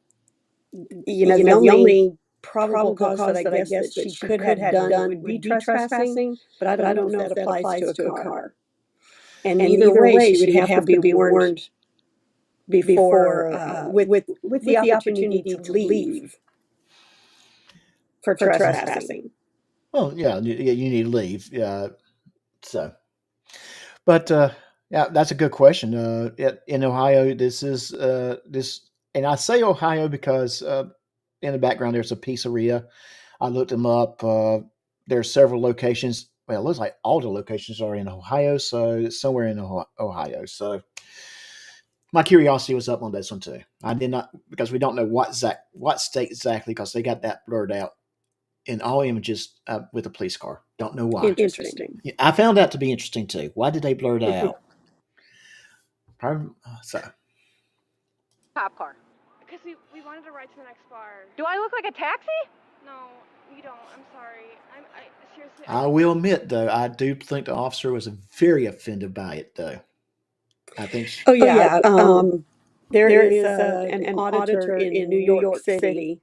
the only probable cause that I guess that she could have done would be trespassing, but I don't know if that applies to a car. And either way, she would have to be warned before, with the opportunity to leave for trespassing. Well, yeah, you need to leave. So, but yeah, that's a good question. In Ohio, this is and I say Ohio because in the background there's a pizzeria. I looked them up. There are several locations. Well, it looks like all the locations are in Ohio, so it's somewhere in Ohio. So my curiosity was up on this one too. I did not, because we don't know what state exactly, because they got that blurred out in all images with a police car. Don't know why. Interesting. I found that to be interesting too. Why did they blur it out? So. Cop car. Because we wanted to ride to the next bar. Do I look like a taxi? No, you don't. I'm sorry. Seriously. I will admit, though, I do think the officer was very offended by it, though. I think. There is an auditor in New York City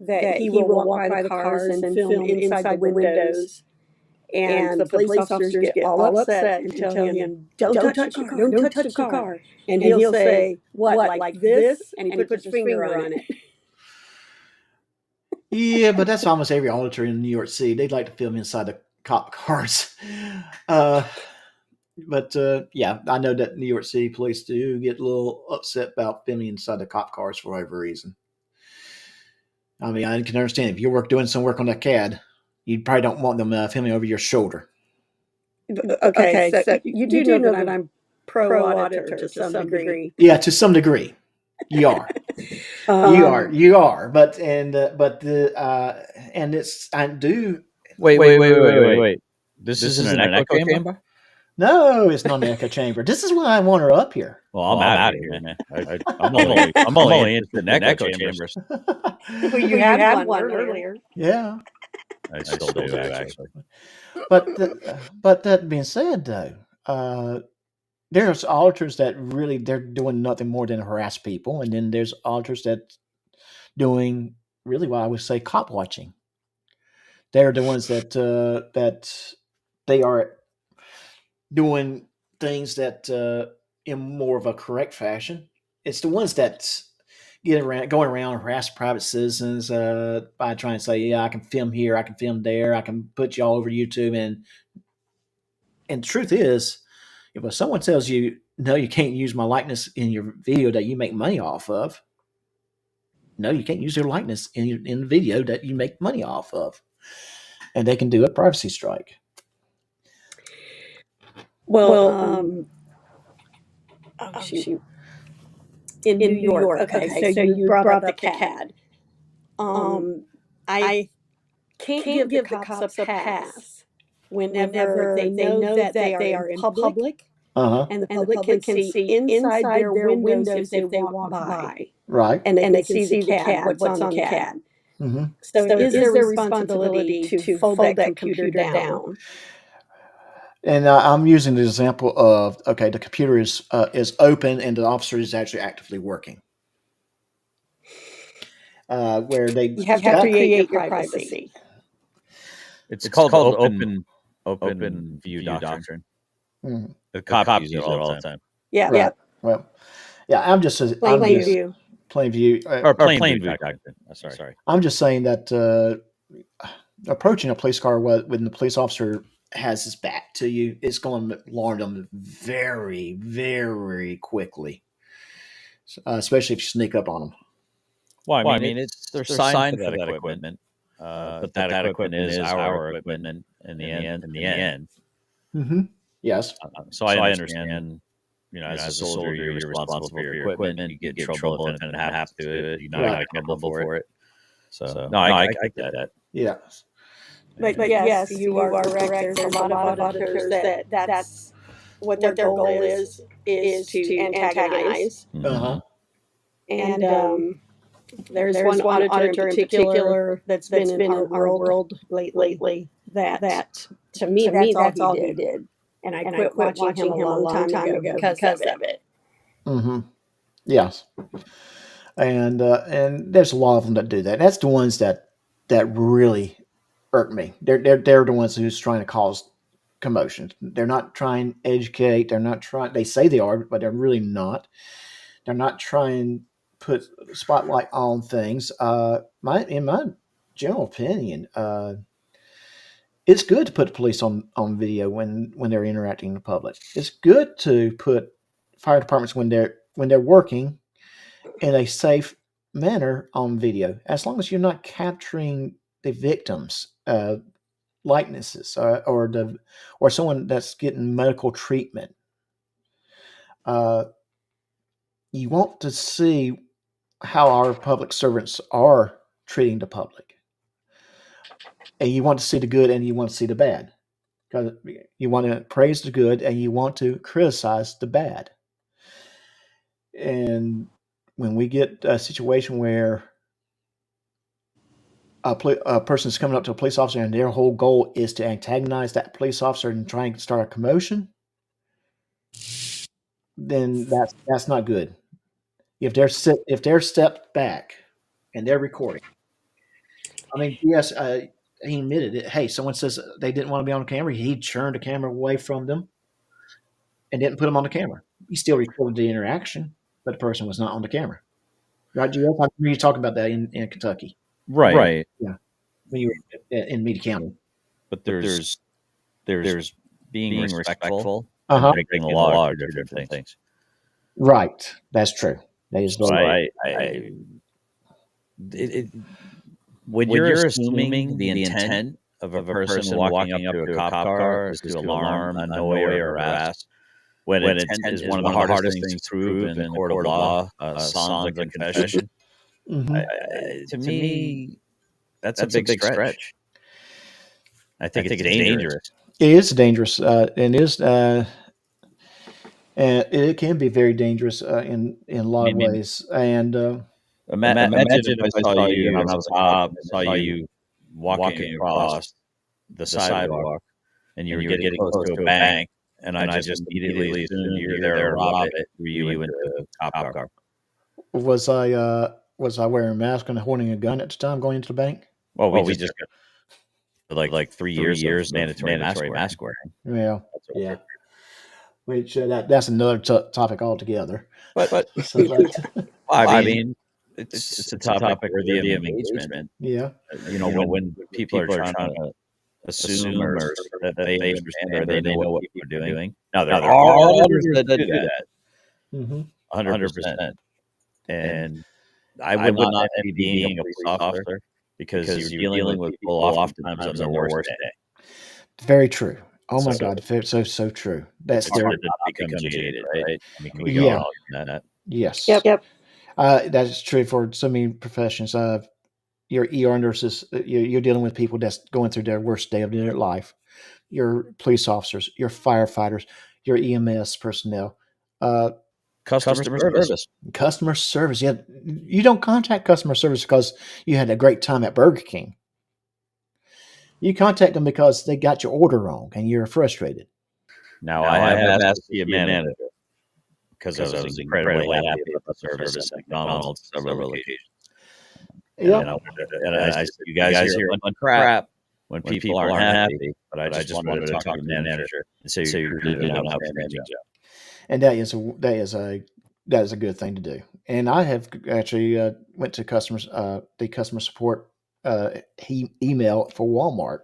that he will walk by the cars and film inside the windows. And the police officers get all upset and tell him, don't touch the car, don't touch the car. And he'll say, what, like this? And he puts his finger on it. Yeah, but that's almost every auditor in New York City. They'd like to film inside the cop cars. But yeah, I know that New York City police do get a little upset about filming inside the cop cars for whatever reason. I mean, I can understand if you're doing some work on that CAD, you probably don't want them filming over your shoulder. Okay, so you do know that I'm pro auditor to some degree. Yeah, to some degree, you are. You are. But it's I do. Wait. This isn't an echo chamber? No, it's not an echo chamber. This is why I want her up here. Well, I'm out of here, man. I'm only interested in echo chambers. Well, you had one earlier. Yeah. I still do, actually. But that being said, though, there's auditors that really they're doing nothing more than harass people, and then there's auditors that doing really what I would say cop watching. They're the ones that they are doing things that in more of a correct fashion. It's the ones that going around and harass private citizens by trying to say, yeah, I can film here, I can film there, I can put you all over YouTube. And the truth is, if someone tells you, no, you can't use my likeness in your video that you make money off of, no, you can't use your likeness in the video that you make money off of. And they can do a privacy strike. Well, shoot. In New York. Okay, so you brought up the CAD. I can't give the cops a pass whenever they know that they are in public, and the public can see inside their windows if they walk by. Right. And they can see the CAD, what's on the CAD. Mm-hmm. So is there responsibility to fold that computer down? And I'm using the example of, okay, the computer is open and the officer is actually actively working. Where you have to create your privacy. It's called open view doctrine. Mm-hmm. The cops use it all the time. Yeah. Right. Yeah. Well, yeah, I'm just plain view. Plain view. Or plain view doctrine. Sorry. I'm just saying that approaching a police car when the police officer has his back to you, it's going to alarm them very, very quickly, especially if you sneak up on them. Well, I mean, they're signed for that equipment, but that equipment is our equipment in the end. Mm-hmm. Yes. So I understand. As a soldier, you're responsible for your equipment. You get in trouble if anything happens to it. You're not going to get liable for it. So no, I get that. Yeah. But yes, you are correct. There's a lot of auditors that's what their goal is to antagonize. Uh-huh. And there's one auditor in particular that's been in our world lately that to me that's all he did. And I quit watching him a long time ago because of it. Mm-hmm. Yes. And there's a lot of them that do that. That's the ones that really irk me. They're the ones who's trying to cause commotion. They're not trying to educate. They're not trying. They say they are, but they're really not. They're not trying to put a spotlight on things. In my general opinion, it's good to put the police on video when they're interacting in the public. It's good to put fire departments when they're working in a safe manner on video, as long as you're not capturing the victims' likenesses or someone that's getting medical treatment. You want to see how our public servants are treating the public, and you want to see the good and you want to see the bad, because you want to praise the good and you want to criticize the bad. And when we get a situation where a person is coming up to a police officer and their whole goal is to antagonize that police officer and try and start a commotion, then that's not good. if they're stepped back and they're recording. I mean, yes, he admitted it. Hey, someone says they didn't want to be on camera. He turned the camera away from them and didn't put them on the camera. He still recorded the interaction, but the person was not on the camera. Right, GF? I remember you talking about that in Kentucky. Right. Yeah. When you were in Meade County. But there's being respectful Uh-huh. and breaking the law are different things. Right. That's true. That is So when you're assuming the intent of a person walking up to a cop car is to alarm, annoy, or harass, when intent is one of the hardest things to prove in the court of law, songs of confession, to me, that's a big stretch. I think it's dangerous. It is dangerous. And it can be very dangerous in a lot of ways. And imagine if I saw you on the top, saw you walking across the sidewalk, and you were getting close to a bank, and I just immediately assumed you're there to rob it. Were you into a cop car? was I wearing a mask and holding a gun at the time going into the bank? Well, we just got like 3 years mandatory mask wearing. Yeah, yeah. Which that's another topic altogether. But So, I mean, it's a topic worthy of engagement. yeah. When people are trying to assume or that they understand or they know what people are doing. Now there are others that do that, Mhm. 100%. And I would not be being a police officer because you're dealing with people oftentimes on their worst day. Very true. Oh my So- God, so true. That's It's hard to not become jaded, right? I mean, can we Yeah. go on that? Yes. Yep. That is true for so many professions. Your ER nurses, you're dealing with people that's going through their worst day of their life. Your police officers, your firefighters, your EMS personnel, Customer service. customer service. Yeah, you don't contact customer service because you had a great time at Burger King. You contact them because they got your order wrong and you're frustrated. Now, I have asked to be a manager because I was incredibly happy with the service at McDonald's several occasions. Yeah. And I said, you guys hear one crap when people aren't happy, but I just wanted to talk to the manager and say you're doing an outstanding job. And that is a good thing to do. And I have actually went to the customer support email for Walmart.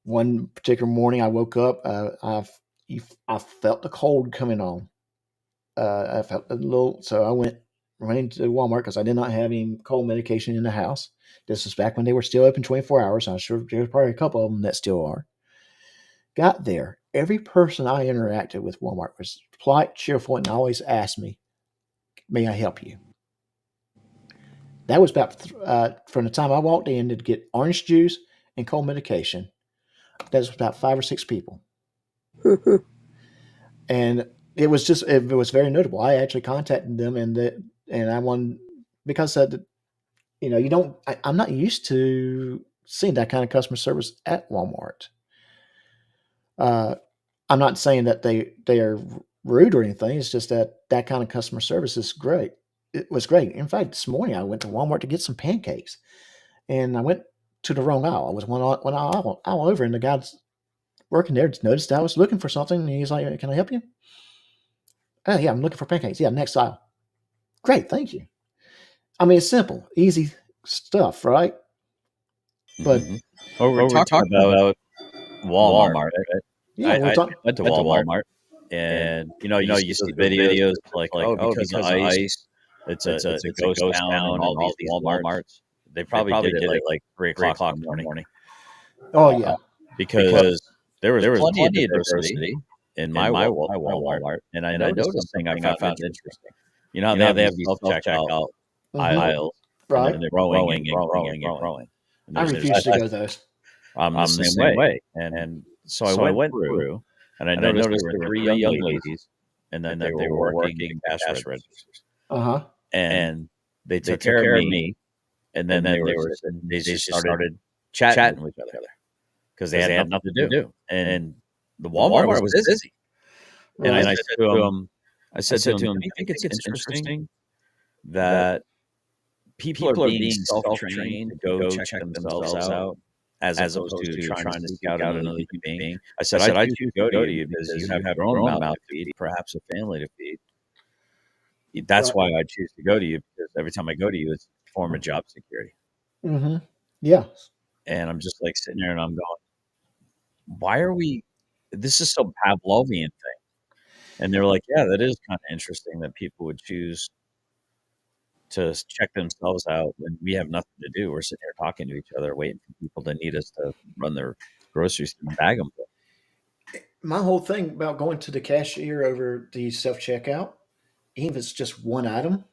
One particular morning, I woke up. I felt the cold coming on. I felt a little, so I went running to Walmart because I did not have any cold medication in the house. This was back when they were still open 24 hours. I'm sure there's probably a couple of them that still are. Got there. Every person I interacted with Walmart was polite, cheerful, and always asked me, "May I help you?" That was about from the time I walked in to get orange juice and cold medication. That was about 5 or 6 people, and it was very notable. I actually contacted them, and I wanted because you don't. I'm not used to seeing that kind of customer service at Walmart. I'm not saying that they are rude or anything. It's just that kind of customer service is great. It was great. In fact, this morning I went to Walmart to get some pancakes, and I went to the wrong aisle. I was one aisle over, and the guy working there noticed I was looking for something, and he's like, "Can I help you?" "Oh, yeah, I'm looking for pancakes." "Yeah, next aisle." "Great, thank you." I mean, it's simple, easy stuff, right? But we're talking about Walmart, right? Yeah, I went to Walmart, and you see videos like because of ice, it's a ghost town, and all these Walmarts. They probably did it like 3 o'clock in the morning. Oh yeah, because there was plenty of diversity in my Walmart, and I noticed something I found interesting. You know how they have these self-checkout aisles, right? And they're growing and growing and growing. I refuse to go to those. I'm the same way. And so I went through, and I noticed there were 3 young ladies, and then they were working cash registers. And they took care of me, and then they just started chatting with each other because they had nothing to do. And the Walmart was busy. And I said to him, "Do you think it's interesting that people are being self-trained to go check themselves out as opposed to trying to seek out another human being. I said, I choose to go to you because you have your own mouth to feed, perhaps a family to feed. That's why I choose to go to you, because every time I go to you, it's a form of job security. Mm-hmm. Yeah. And I'm just like sitting there and I'm going, why are we, this is some Pavlovian thing. And they're like, yeah, that is kind of interesting that people would choose to check themselves out when we have nothing to do. We're sitting here talking to each other, waiting for people to need us to run their groceries and bag them. My whole thing about going to the cashier over the self-checkout, even if it's just one item,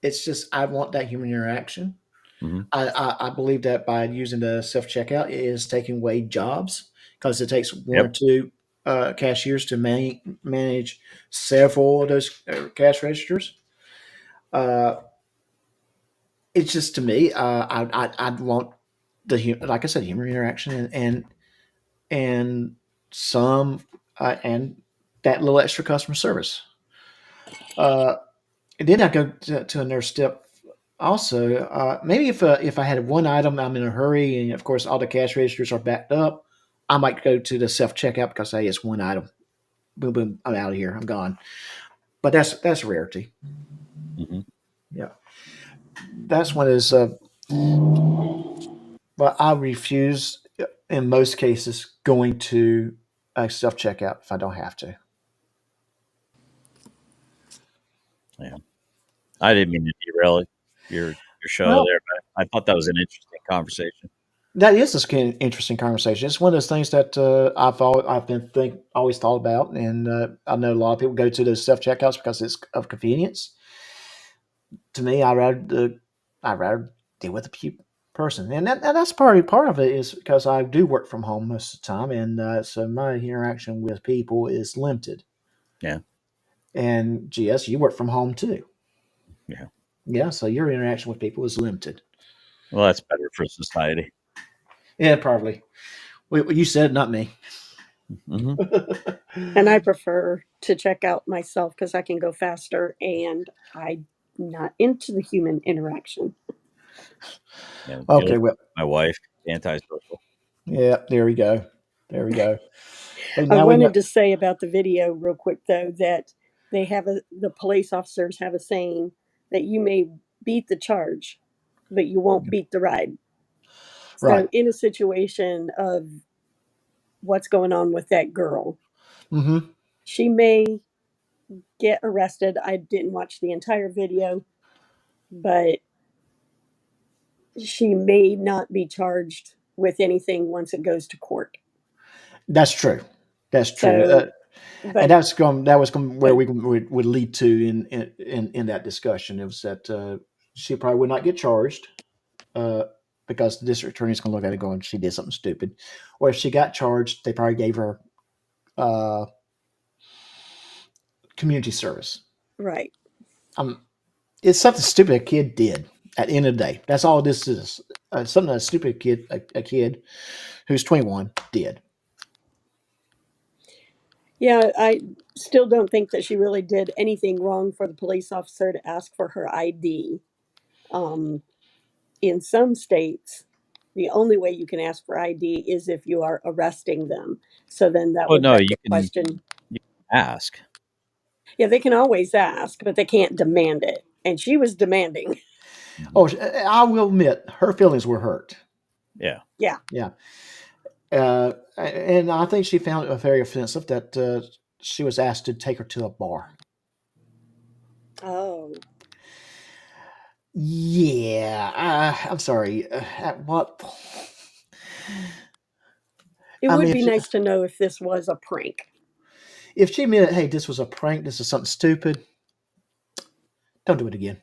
it's just I want that human interaction. Mm-hmm. I believe that by using the self-checkout, it is taking away jobs because it takes one or two cashiers to manage several of those cash registers. It's just, to me, I'd want like I said, human interaction and some and that little extra customer service. And then I go to another step. Also, maybe if I had one item, I'm in a hurry, and of course all the cash registers are backed up, I might go to the self checkout because hey, it's one item. Boom, boom, I'm out of here. I'm gone. But that's a rarity. Mm-hmm. Yeah, that's when it's. But I refuse in most cases going to a self checkout if I don't have to. Yeah, I didn't mean to derail your show there, but I thought that was an interesting conversation. That is an interesting conversation. It's one of those things that I've always thought about, and I know a lot of people go to those self checkouts because it's of convenience. To me, I'd rather deal with the person, and that's part of it is because I do work from home most of the time, and so my interaction with people is limited. Yeah, and GS, you work from home too. Yeah, yeah. So your interaction with people is limited. Well, that's better for society. Yeah, probably. You said, not me. Mm-hmm. And I prefer to check out myself because I can go faster, and I'm not into the human interaction. Yeah, okay, well, my wife, antisocial. Yeah, there we go. There we go. I wanted to say about the video real quick, though, that they have the police officers have a saying that you may beat the charge, but you won't beat the ride. So Right. in a situation of what's going on with that girl, mm-hmm. she may get arrested. I didn't watch the entire video, but she may not be charged with anything once it goes to court. That's true. That's true. So, and that was where we would lead to in that discussion. It was that she probably would not get charged because the district attorney is going to look at it going, she did something stupid. Or if she got charged, they probably gave her community service. Right. It's something stupid a kid did at the end of the day. That's all this is. Something a stupid kid, a kid who's 21 did. Yeah, I still don't think that she really did anything wrong for the police officer to ask for her ID. In some states, the only way you can ask for ID is if you are arresting them. So then that would beg the question. You can ask. Yeah, they can always ask, but they can't demand it. And she was demanding. Oh, I will admit, her feelings were hurt. Yeah. Yeah. Yeah. And I think she found it very offensive that she was asked to take her to a bar. Oh. Yeah. I'm sorry. At what point? It would be nice to know if this was a prank. If she admitted, hey, this was a prank, this is something stupid, don't do it again.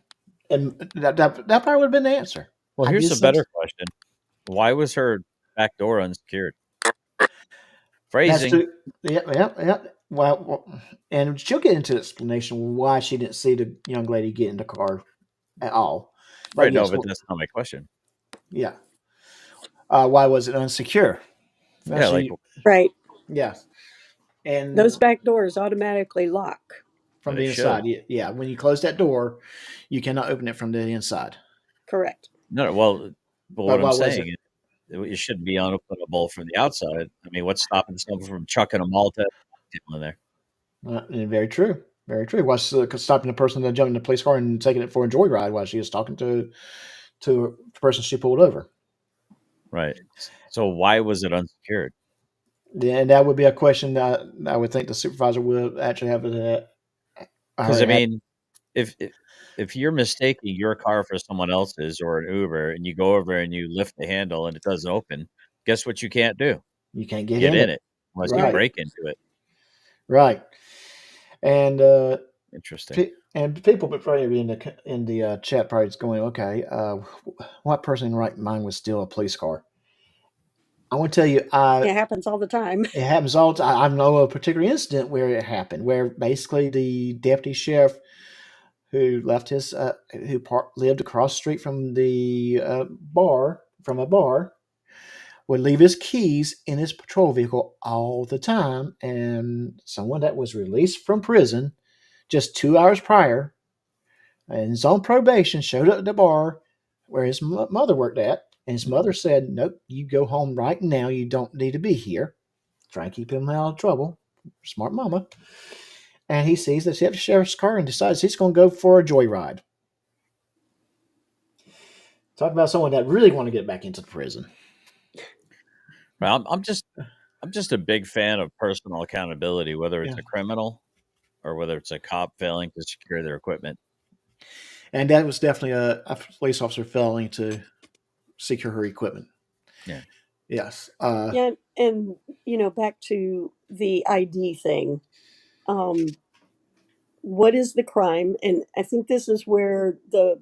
And that probably would have been the answer. Well, here's a better question. Why was her back door unsecured? Phrasing. Yeah. Well, and she'll get into the explanation why she didn't see the young lady get in the car at all. Right, no, but that's not my question. Yeah. Why was it unsecure? Yeah, right. Yeah. And those back doors automatically lock. from But the it inside. should. Yeah, when you close that door, you cannot open it from the inside. Correct. No, well, but But what I'm what was it? saying, it shouldn't be unopenable from the outside. I mean, what's stopping someone from chucking a Malta in there? And very true. Very true. What's stopping the person that jumped in the police car and taking it for a joyride while she was talking to the person she pulled over? Right. So why was it unsecured? Yeah, and that would be a question that I would think the supervisor would actually have to. Because I mean, if you're mistaking your car for someone else's or an Uber, and you go over and you lift the handle and it doesn't open, guess what you can't do? You can't get in in it unless you Right. break into it. Right. And Interesting. and people probably in the chat probably is going, okay, what person in right mind would steal a police car? I want to tell you, It happens all the time. it happens all the time. I know a particular incident where it happened, where basically the deputy sheriff who left his lived across the street from the bar, would leave his keys in his patrol vehicle all the time, and someone that was released from prison just 2 hours prior and is on probation showed up at the bar where his mother worked at, and his mother said, nope, you go home right now. You don't need to be here. Try and keep him out of trouble. Smart mama. And he sees the sheriff's car and decides he's going to go for a joyride. Talk about someone that really want to get back into the prison. Well, I'm just a big fan of personal accountability, whether it's a criminal or whether it's a cop failing to secure their equipment. And that was definitely a police officer failing to secure her equipment. Yeah. Yes. Yeah, and back to the ID thing. What is the crime? And I think this is where the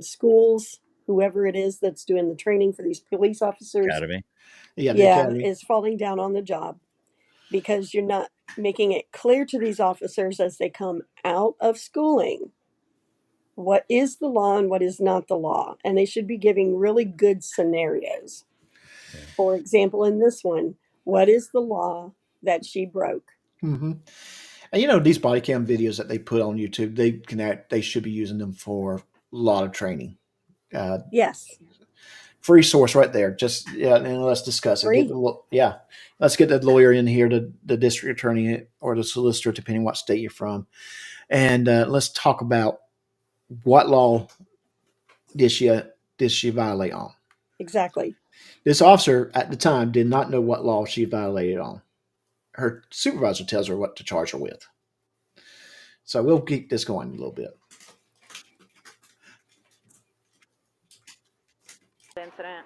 schools, whoever it is that's doing the training for these police officers, Academy. Yeah, the academy. is falling down on the job because you're not making it clear to these officers as they come out of schooling what is the law and what is not the law. And they should be giving really good scenarios. For example, in this one, what is the law that she broke? Mm-hmm. And these body cam videos that they put on YouTube, they should be using them for a lot of training. Yes. Free source right there. Just and let's discuss it. Let's get the lawyer in here, the district attorney or the solicitor, depending on what state you're from, and let's talk about what law did she violate on. Exactly. This officer at the time did not know what law she violated on. Her supervisor tells her what to charge her with. So we'll keep this going a little bit. Incident.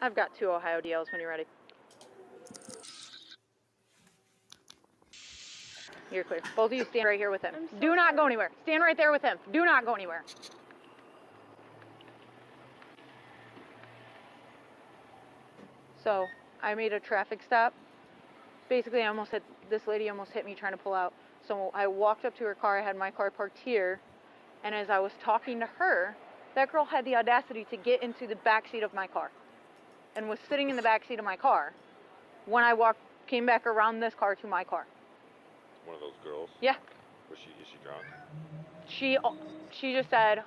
I've got 2 Ohio DLs when you're ready. You're clear. Both of you stand right here with him. Do not go anywhere. Stand right there with him. Do not go anywhere. So I made a traffic stop. Basically, this lady almost hit me trying to pull out. So I walked up to her car. I had my car parked here. And as I was talking to her, that girl had the audacity to get into the back seat of my car and was sitting in the back seat of my car when I came back around this car to my car. One of those girls? Yeah. Is she drunk? She just said,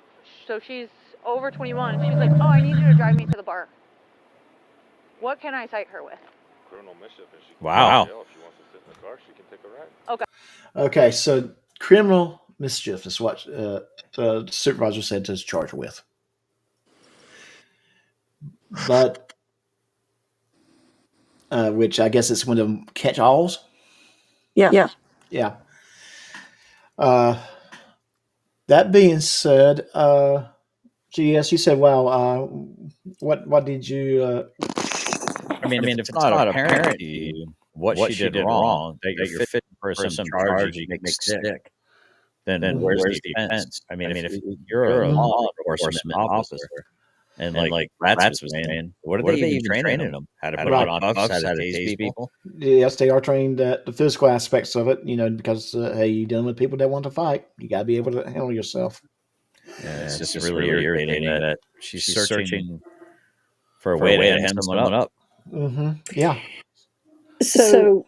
so she's over 21. She's like, oh, I need you to drive me to the bar. What can I cite her with? Criminal mischief. And she can Wow. If she wants to sit in the car, she can take a ride. Okay. Okay, so criminal mischief is what the supervisor said to charge her with. But, which I guess is one of them catch-alls. Yeah. Yeah. That being said, GS, you said, well, what did you... I mean, if it's not apparent to you what she did wrong, that you're fit for some charge you make stick, then where's the defense? I mean, if you're a law enforcement officer, and like Rats was saying, what are they even training them? How to put on cuffs, how to tase people? Yes, they are trained at the physical aspects of it, because, hey, you're dealing with people that want to fight. You got to be able to handle yourself. Yeah, it's just really irritating that she's searching for a way to hand someone up. Yeah. So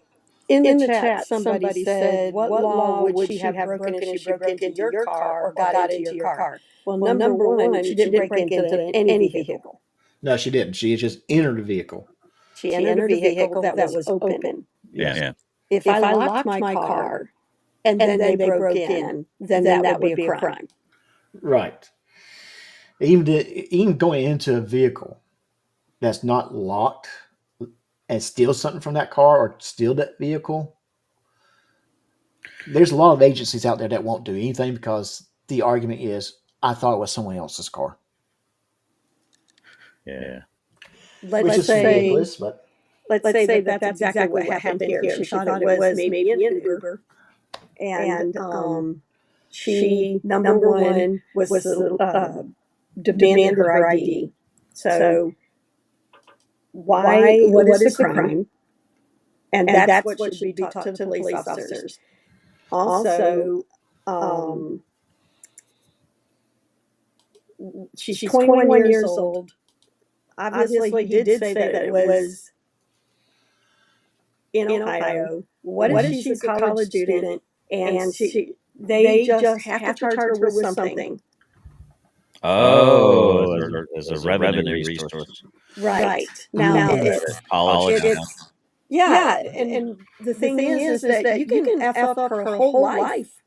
in the chat, somebody said, what law would she have broken if she broke into your car or got into your car? Well, number one, she didn't break into any vehicle. No, she didn't. She just entered a vehicle. She entered a vehicle that was open. Yeah. If I locked my car and then they broke in, then that would be a crime. Right. Even going into a vehicle that's not locked and steal something from that car or steal that vehicle, there's a lot of agencies out there that won't do anything because the argument is, I thought it was someone else's car. Yeah. Let's say that's exactly what happened here. She thought it was maybe an Uber. And she, number one, was demanded her ID. So what is the crime? And that's what should be taught to the police officers. Also, she's 21 years old. Obviously, he did say that it was in Ohio. What if she's a college student and they just have to charge her with something? Oh, there's a revenue resource. Right. Now it's college. Yeah, and the thing is that you can F up her whole life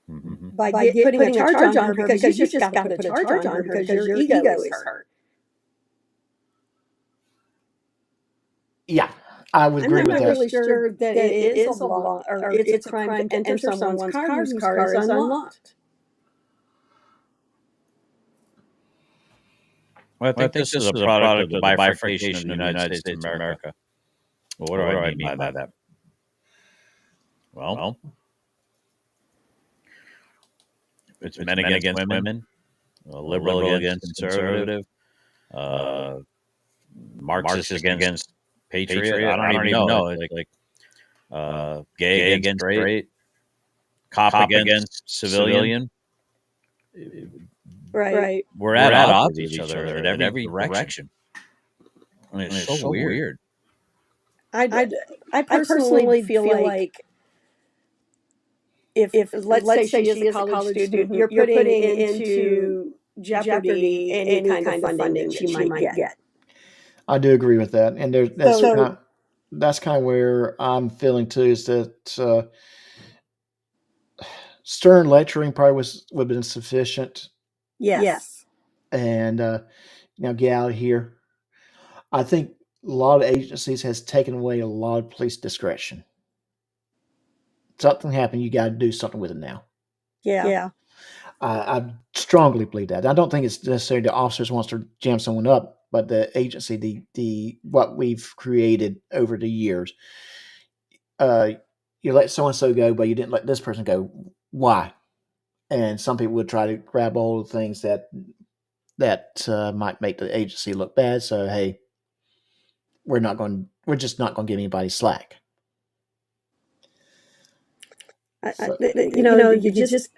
by putting a charge on her because you just got to put a charge on her because your ego is hurt. Yeah, I would agree with that. I'm not really sure that it is a law or it's a crime to enter someone's car whose car is unlocked. Well, I think this is a product of the bifurcation of the United States of America. Well, what do I mean by that? Well, it's men against women, liberal against conservative, Marxist against patriot. I don't even know. Like gay against straight, cop against civilian. Right. We're at odds with each other in every direction. I mean, it's so weird. I personally feel like if let's say she is a college student, you're putting into jeopardy any kind of funding she might get. I do agree with that, and that's kind of where I'm feeling too. Is that stern lecturing probably would have been sufficient. Yes. And now get out of here. I think a lot of agencies has taken away a lot of police discretion. Something happened, you got to do something with it now. Yeah. I strongly believe that. I don't think it's necessarily the officers wants to jam someone up, but the agency, the what we've created over the years. You let so and so go, but you didn't let this person go. Why? And some people would try to grab all the things that might make the agency look bad. So hey, we're just not going to give anybody slack. You just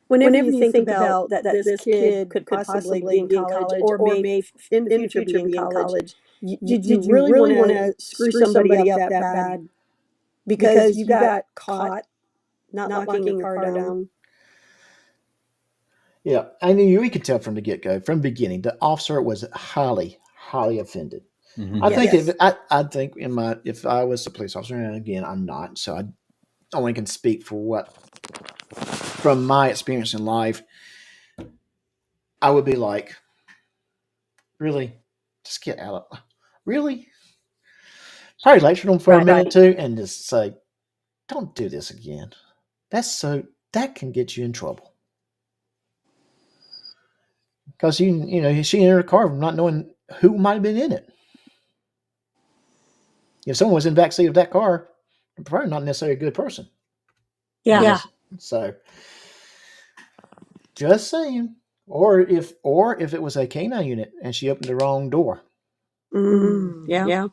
whenever you think about that this kid could possibly be in college or may in the future be in college, did you really want to screw somebody up that bad because you got caught not locking your car down? Yeah, I mean, we could tell from the get-go, from the beginning, the officer was highly, highly offended. Mm-hmm. I think if I was a police officer, and again, I'm not, so I only can speak for from my experience in life, I would be like, really, just get out of, really? Probably lecture them for a minute or two and just say, don't do this again. That can get you in trouble. Because she entered a car not knowing who might have been in it. If someone was in the backseat of that car, probably not necessarily a good person. Yeah. So, just saying. Or if it was a K-9 unit and she opened the wrong door. Yeah.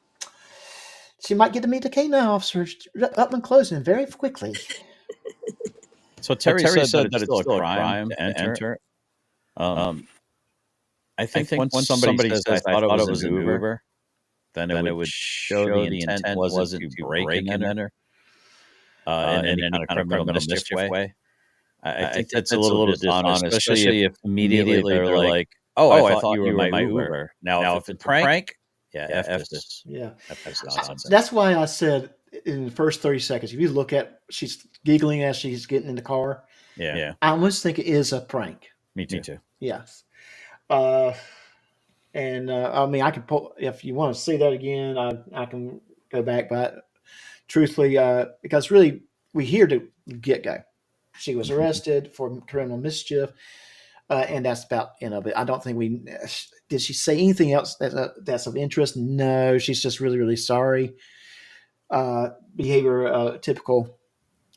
She might get to meet the K-9 officers up and close and very quickly. So Terry said that it's still a crime to enter. I think when somebody says, I thought it was an Uber, then it would show the intent wasn't to break and enter in any kind of criminal mischief way. I think that's a little dishonest, especially if immediately they're like, "Oh, I thought you were my Uber." Now, if it's a prank, F this. Yeah. F this nonsense. That's why I said in the first 30 seconds, if you look at, she's giggling as she's getting in the car. Yeah. I almost think it is a prank. Me too. Yes. I mean, I can pull, if you want to see that again, I can go back, but truthfully, because really we hear the get-go. She was arrested for criminal mischief, and that's about the end of it. I don't think did she say anything else that's of interest? No, she's just really, really sorry. Behavior, typical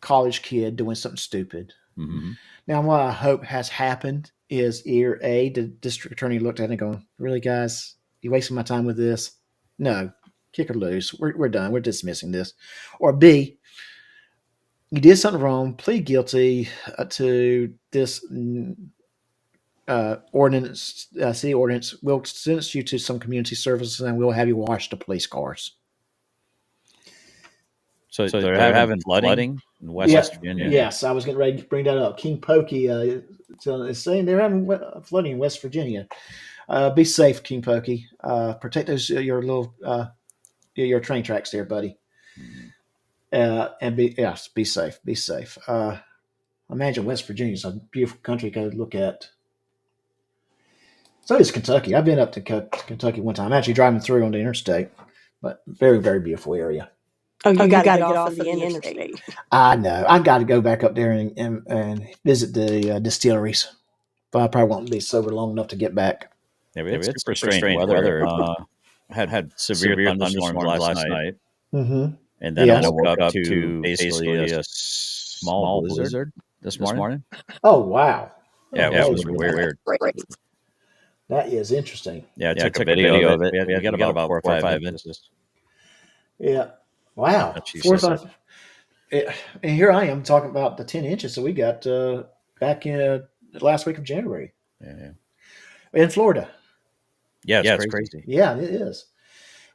college kid doing something stupid. Mm-hmm. Now, what I hope has happened is either A, the district attorney looked at it and going, really, guys, you wasting my time with this? No, kick her loose. We're done. We're dismissing this. Or B, you did something wrong, plead guilty to this ordinance, city ordinance. We'll sentence you to some community services and we'll have you wash the police cars. So they're having flooding in West Virginia? Yes, I was getting ready to bring that up. King Pokey is saying they're having flooding in West Virginia. Be safe, King Pokey. Protect those your little your train tracks there, buddy. And be safe. Be safe. Imagine West Virginia is a beautiful country to go look at. So is Kentucky. I've been up to Kentucky one time. I'm actually driving through on the interstate, but very, very beautiful area. Oh, you got to get off of the interstate. I know. I got to go back up there and visit the distilleries, but I probably won't be sober long enough to get back. Yeah, it's super strange weather. Had severe thunderstorms last night. Mm-hmm. And then I woke up to basically a small blizzard this morning. Oh, wow. Yeah, it was weird. That is interesting. Yeah, I took a video of it. We got about 4 or 5 inches. Yeah. Wow. 4 or 5. And here I am talking about the 10 inches that we got back in the last week of January. Yeah. In Florida. Yeah, it's crazy. Yeah, it is.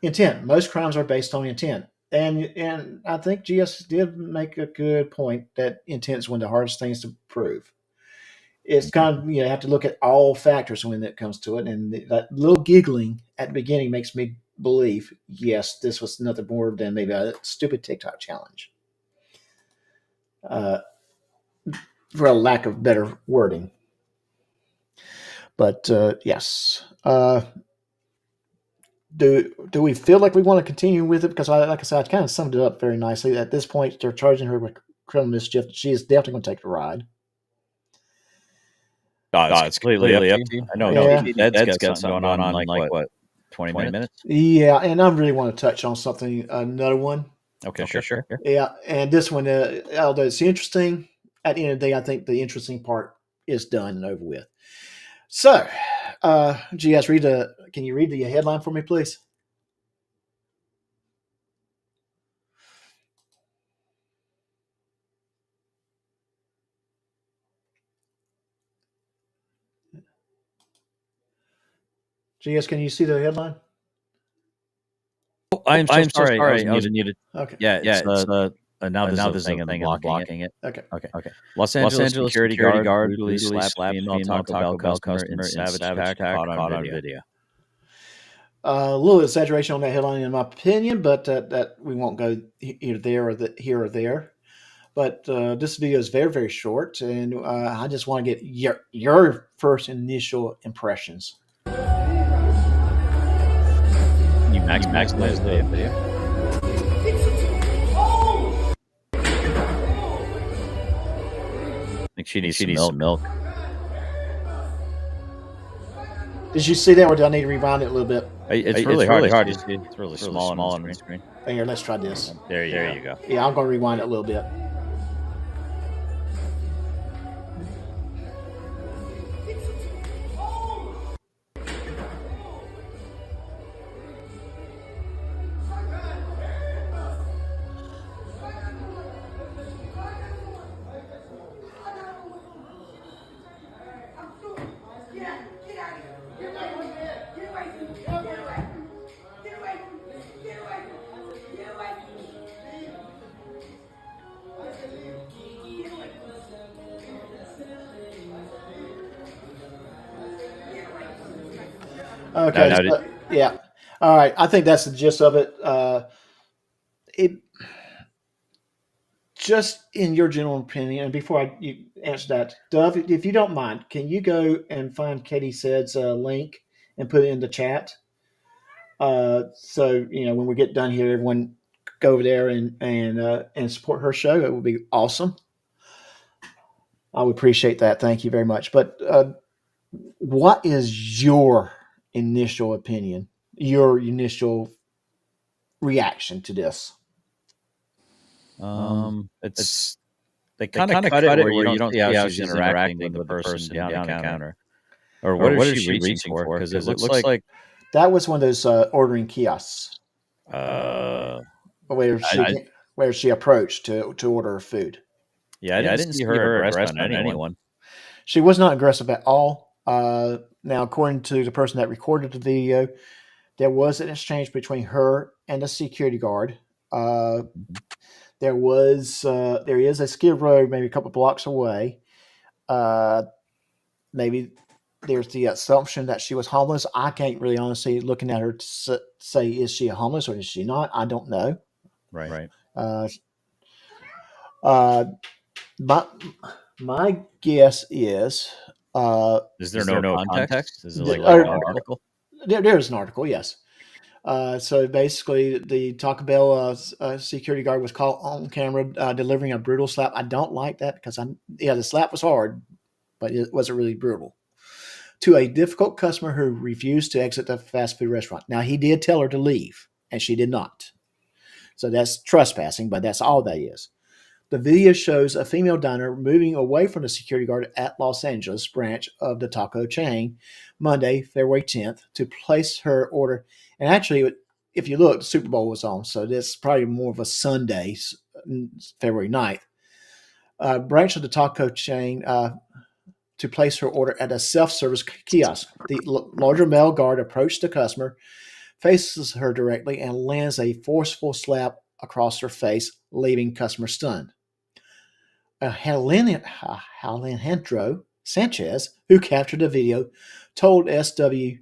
Intent. Most crimes are based on intent. And I think GS did make a good point that intent is one of the hardest things to prove. It's kind of, you have to look at all factors when it comes to it. And that little giggling at the beginning makes me believe, yes, this was nothing more than maybe a stupid TikTok challenge. For a lack of better wording. But yes. Do we feel like we want to continue with it? Because like I said, I kind of summed it up very nicely. At this point, they're charging her with criminal mischief. She is definitely going to take the ride. It's completely up to you. I know. Ed's got something going on like what, 20 minutes? Yeah, and I really want to touch on something, another one. Okay, sure. Yeah, and this one, although it's interesting, at the end of the day, I think the interesting part is done and over with. So, GS, can you read the headline for me, please? GS, can you see the headline? Oh, I'm so sorry. I was muted. Okay. Yeah. Now there's a thing blocking it. Okay. Los Angeles security guard brutally slapped female Taco Bell customer in savage attack caught on video. A little exaggeration on that headline, in my opinion, but that we won't go here or there. But this video is very, very short, and I just want to get your first initial impressions. You maximize the video. I think she needs some milk. Did you see that, or do I need to rewind it a little bit? It's really hard. It's really small on the screen. Here, let's try this. There you go. Yeah, I'm going to rewind it a little bit. Okay. No, Yeah. All right. I think that's the gist of it. It just in your general opinion, and before you answer that, Dove, if you don't mind, can you go and find Katie Said's link and put it in the chat? So when we get done here, everyone go over there and support her show. It would be awesome. I would appreciate that. Thank you very much. But what is your initial opinion? Your initial reaction to this? It's they kind of cut it where you don't see how she's interacting with the person behind the counter, or what is she reaching for? Because it looks like that was one of those ordering kiosks, where she approached to order her food. Yeah, I didn't see her aggressive on anyone. She was not aggressive at all. Now, according to the person that recorded the video, there was an exchange between her and the security guard. There is a skid row maybe a couple blocks away. Maybe there's the assumption that she was homeless. I can't really honestly, looking at her, say is she homeless or is she not? I don't know. Right. My guess is there no context? Is it like an article? There is an article, yes. So basically, the Taco Bell security guard was caught on camera delivering a brutal slap. I don't like that because the slap was hard, but it wasn't really brutal. To a difficult customer who refused to exit the fast food restaurant. Now, he did tell her to leave, and she did not. So that's trespassing, but that's all that is. The video shows a female diner moving away from the security guard at Los Angeles branch of the taco chain Monday, February 10th, to place her order. And actually, if you look, the Super Bowl was on, so this probably more of a Sunday, February 9th. Branch of the taco chain to place her order at a self-service kiosk. The larger male guard approached the customer, faces her directly, and lands a forceful slap across her face, leaving customer stunned. Alejandro Sanchez, who captured the video, told SWNS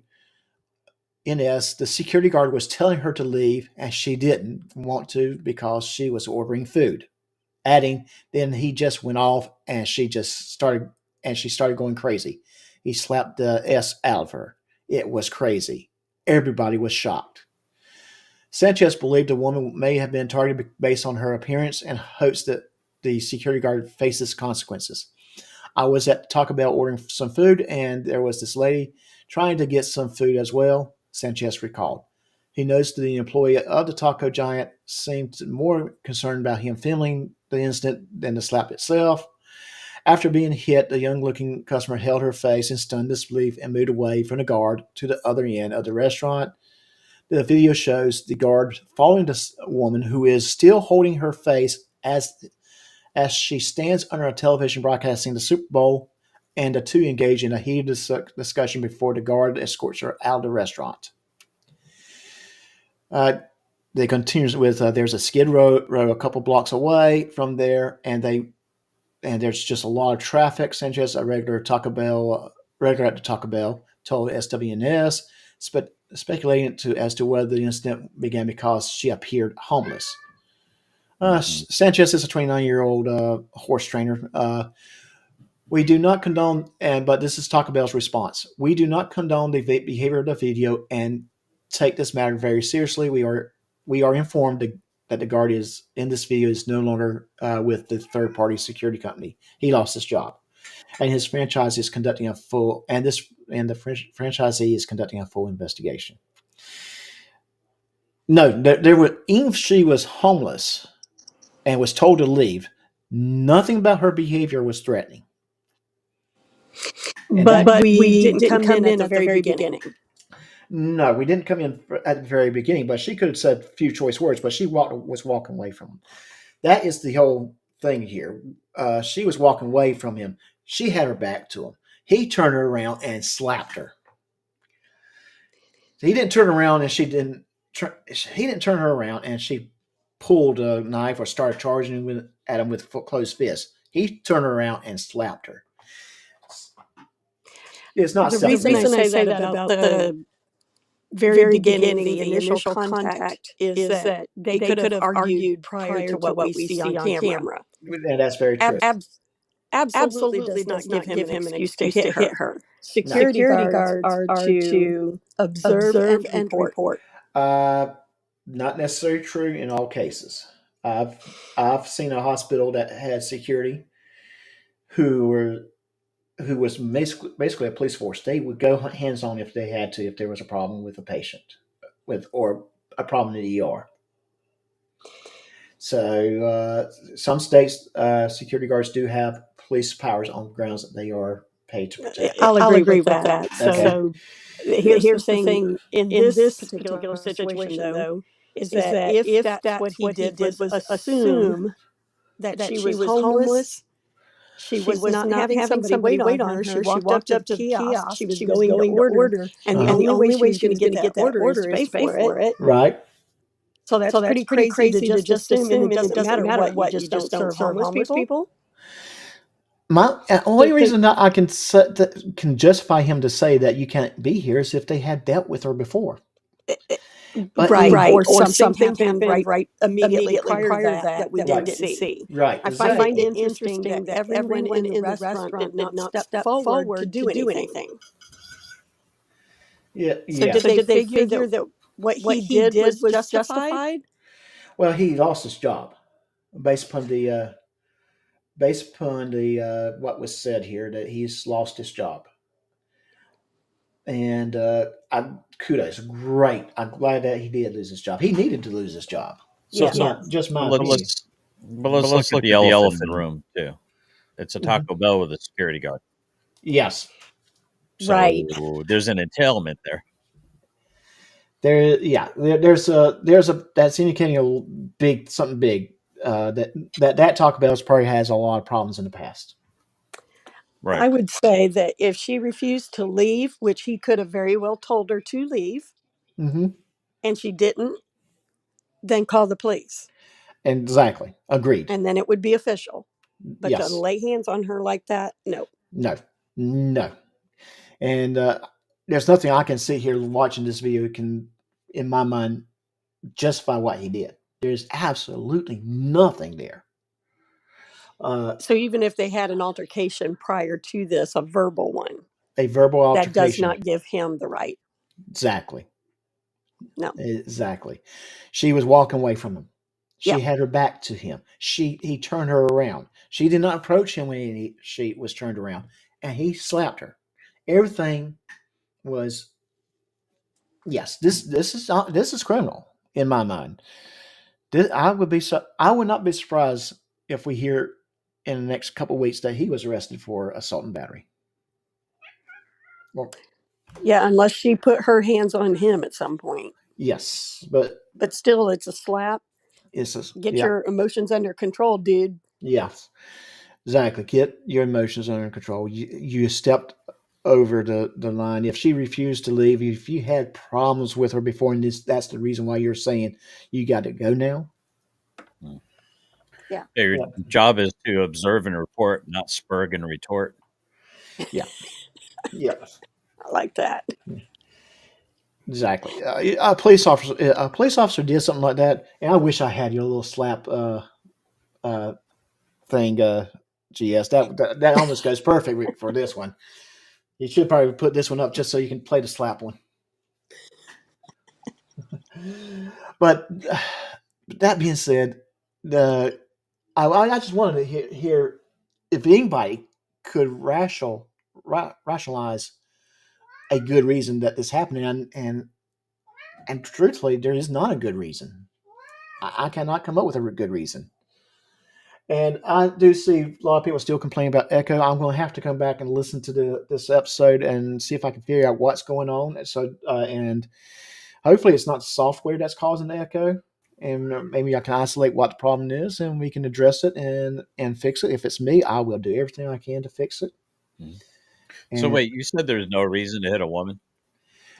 the security guard was telling her to leave and she didn't want to because she was ordering food. Adding, then he just went off and she started going crazy. He slapped the S out of her. It was crazy. Everybody was shocked. Sanchez believed the woman may have been targeted based on her appearance and hopes that the security guard faces consequences. I was at Taco Bell ordering some food, and there was this lady trying to get some food as well, Sanchez recalled. He noticed that the employee of the taco giant seemed more concerned about him filming the incident than the slap itself. After being hit, the young-looking customer held her face in stunned disbelief and moved away from the guard to the other end of the restaurant. The video shows the guard following this woman who is still holding her face as she stands under a television broadcasting the Super Bowl, and the two engage in a heated discussion before the guard escorts her out of the restaurant. They continue with there's a skid row a couple blocks away from there, and there's just a lot of traffic. Sanchez, a regular at the Taco Bell, told SWNS, speculating as to whether the incident began because she appeared homeless. Sanchez is a 29-year-old horse trainer. We do not condone, but this is Taco Bell's response. We do not condone the behavior of the video and take this matter very seriously. We are informed that the guard in this video is no longer with the third-party security company. He lost his job, and his franchise is conducting the franchisee is conducting a full investigation. No, even if she was homeless and was told to leave, nothing about her behavior was threatening. But we didn't come in at the very beginning. No, we didn't come in at the very beginning, but she could have said a few choice words, but she was walking away from him. That is the whole thing here. She was walking away from him. She had her back to him. He turned her around and slapped her. He didn't turn around and he didn't turn her around and she pulled a knife or started charging at him with closed fists. He turned her around and slapped her. It's not the reason I say that about very beginning, the initial contact is that they could have argued prior to what we see on camera. And that's very true. Absolutely does not give him an excuse to hit her. Security guards are to observe and report. Not necessarily true in all cases. I've seen a hospital that had security who was basically a police force. They would go hands on if they had to, if there was a problem with a patient or a problem in the ER. So some states security guards do have police powers on grounds that they are paid to protect. I'll agree with that. Okay. So here's the thing in this particular situation, though, is that if that's what he did was assume that she was homeless, she was not having somebody wait on her. She walked up to the kiosk. She was going to order, and the only way she was going to get that order is to pay for it. Right. So that's pretty crazy to just assume it doesn't matter what, you just don't serve homeless people. My only reason that I can justify him to say that you can't be here is if they had dealt with her before. But, right. Or something happened right immediately prior to that we didn't see. Right. I find it interesting that everyone in the restaurant did not step forward to do anything. Yeah. So did they figure that what he did was justified? Well, he lost his job based upon the what was said here, that he's lost his job. And kudos, great. I'm glad that he did lose his job. He needed to lose his job. So it's not just my opinion. But let's look at the elephant in the room too. It's a Taco Bell with a security guard. Yes. So right. There's an entailment there. There's that's indicating something big. That Taco Bell's probably has a lot of problems in the past. Right. I would say that if she refused to leave, which he could have very well told her to leave, and she didn't, then call the police. Exactly. Agreed. And then it would be official. But yes. to lay hands on her like that, no. No. And there's nothing I can sit here watching this video can, in my mind, justify what he did. There's absolutely nothing there. So even if they had an altercation prior to this, a verbal one, altercation, that does not give him the right. Exactly. No. Exactly. She was walking away from him. She had her back to him. He turned her around. She did not approach him when she was turned around, and he slapped her. Everything was, yes. This is criminal in my mind. I would not be surprised if we hear in the next couple of weeks that he was arrested for assault and battery. Well, yeah, unless she put her hands on him at some point. Yes, but still, it's a slap. Get your emotions under control, dude. Yes, exactly. Get your emotions under control. You stepped over the line. If she refused to leave, if you had problems with her before, and that's the reason why you're saying you got to go now. Yeah. Your job is to observe and report, not spurg and retort. Yeah. Yes. I like that. Exactly. A police officer did something like that, and I wish I had your little slap thing. GS that almost goes perfect for this one. You should probably put this one up just so you can play the slap one. But that being said, I just wanted to hear if anybody could rationalize a good reason that this happened, and truthfully, there is not a good reason. I cannot come up with a good reason. And I do see a lot of people still complaining about echo. I'm going to have to come back and listen to this episode and see if I can figure out what's going on. So, and hopefully it's not software that's causing the echo. And maybe I can isolate what the problem is, and we can address it and fix it. If it's me, I will do everything I can to fix it. So wait, you said there's no reason to hit a woman?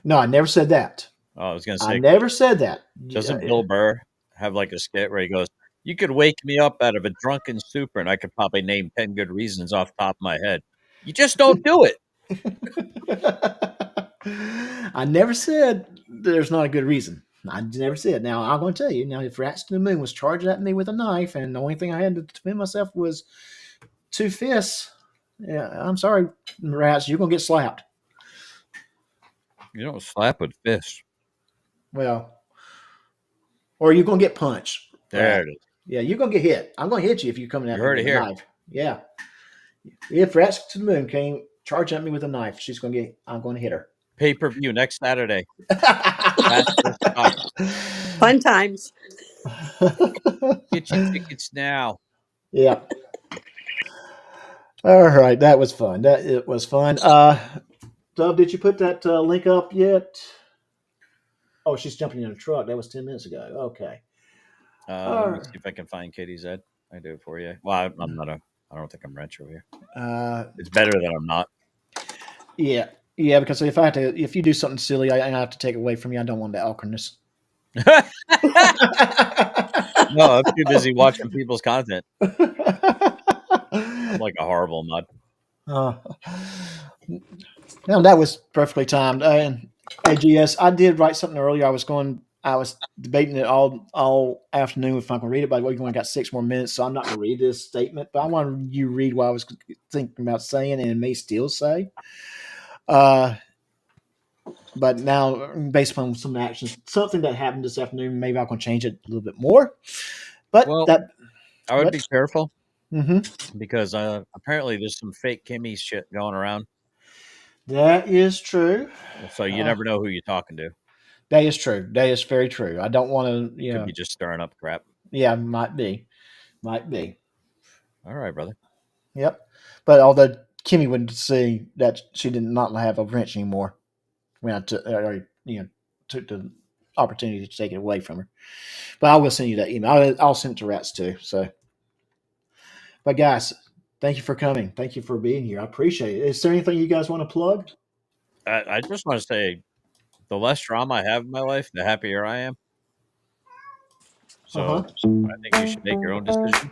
No, I never said that. Oh, I was going to say. I never said that. Doesn't Bill Burr have like a skit where he goes, "You could wake me up out of a drunken stupor, and I could probably name 10 good reasons off the top of my head. You just don't do it." I never said there's not a good reason. I never said. Now, I'm going to tell you, now, if Rats to the Moon was charging at me with a knife and the only thing I had to defend myself was 2 fists, yeah, I'm sorry, Rats, you're going to get slapped. You don't slap with fists. Well, or you're going to get punched. There it is. Yeah, you're going to get hit. I'm going to hit you if you're coming at You me heard with it a here. knife. Yeah. If Rats to the Moon came charging at me with a knife, I'm going to hit her. Pay-per-view next Saturday. Fun times. Get your tickets now. Yeah. All right, that was fun. It was fun. Dove, did you put that link up yet? Oh, she's jumping in a truck. That was 10 minutes ago. Okay. Let me see if I can find Katie's Ed. I do it for you. Well, I'm not I don't think I'm retro here. It's better that I'm not. Yeah, because if you do something silly, I have to take it away from you. I don't want that awkwardness. No, I'm too busy watching people's content. I'm like a horrible nut. No, that was perfectly timed. AGS, I did write something earlier. I was debating it all afternoon if I'm going to read it, but we've only got 6 more minutes, so I'm not going to read this statement. But I want you to read what I was thinking about saying and may still say. But now, based upon some actions, something that happened this afternoon, maybe I'm going to change it a little bit more. But I would be careful because apparently there's some fake Kimmy shit going around. That is true. So you never know who you're talking to. That is true. That is very true. I don't want to, Could be just stirring up crap. Yeah, might be. All right, brother. Yep. But although Kimmy would see that she did not have a wrench anymore when I took the opportunity to take it away from her. But I will send you that email. I'll send it to Rats too. So, but guys, thank you for coming. Thank you for being here. I appreciate it. Is there anything you guys want to plug? I just want to say, the less drama I have in my life, the happier I am. So I think you should make your own decision.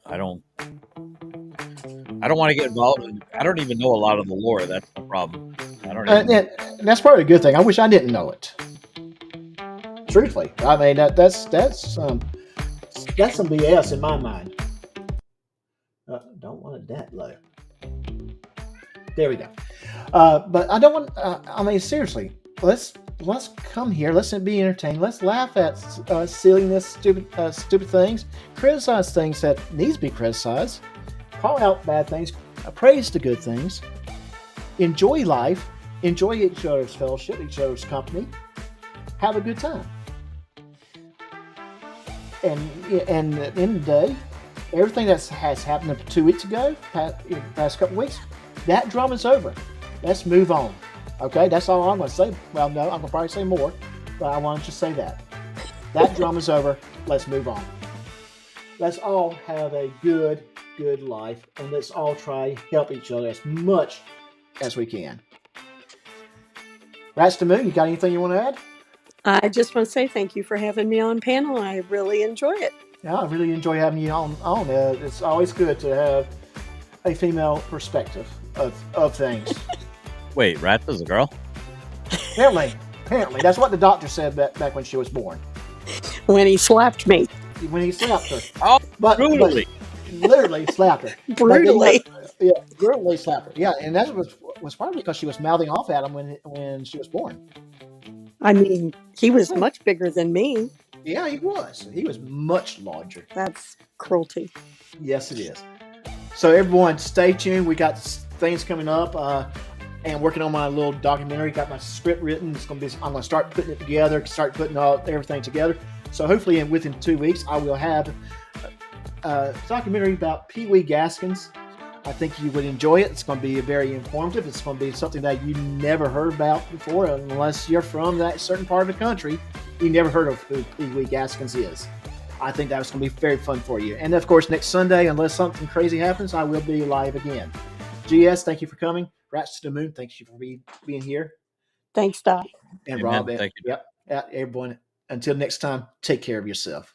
I don't want to get involved. I don't even know a lot of the lore. That's the problem. I don't. That's probably a good thing. I wish I didn't know it. Truthfully, I mean that's some BS in my mind. Don't want it that low. There we go. But I don't want. I mean, seriously, let's come here. Let's be entertained. Let's laugh at silliness, stupid things. Criticize things that needs to be criticized. Call out bad things. Praise the good things. Enjoy life. Enjoy each other's fellowship, each other's company. Have a good time. And at the end of the day, everything that has happened up to 2 weeks ago, past couple weeks, that drama's over. Let's move on. Okay, that's all I'm going to say. Well, no, I'm going to probably say more, but I wanted to say that. That drama's over. Let's move on. Let's all have a good life, and let's all try to help each other as much as we can. Rats to Moon, you got anything you want to add? I just want to say thank you for having me on panel. I really enjoy it. Yeah, I really enjoy having you on. It's always good to have a female perspective of things. Wait, Rats is a girl? Apparently. That's what the doctor said back when she was born. When he slapped me. When he slapped her. Oh, brutally. Literally slapped her. Brutally. Brutally slapped her. Yeah, and that was probably because she was mouthing off at him when she was born. I mean, he was much bigger than me. Yeah, he was. He was much larger. That's cruelty. Yes, it is. So everyone, stay tuned. We got things coming up. And working on my little documentary. Got my script written. I'm going to start putting it together. Start putting everything together. So hopefully, within 2 weeks, I will have a documentary about Pee Wee Gaskins. I think you would enjoy it. It's going to be very informative. It's going to be something that you never heard about before, unless you're from that certain part of the country. You never heard of who Pee Wee Gaskins is. I think that was going to be very fun for you. And of course, next Sunday, unless something crazy happens, I will be live again. GS, thank you for coming. Rats to the Moon, thank you for being here. Thanks, Doc. And Amen. Rob, thank you. Yep, everyone. Until next time, take care of yourself.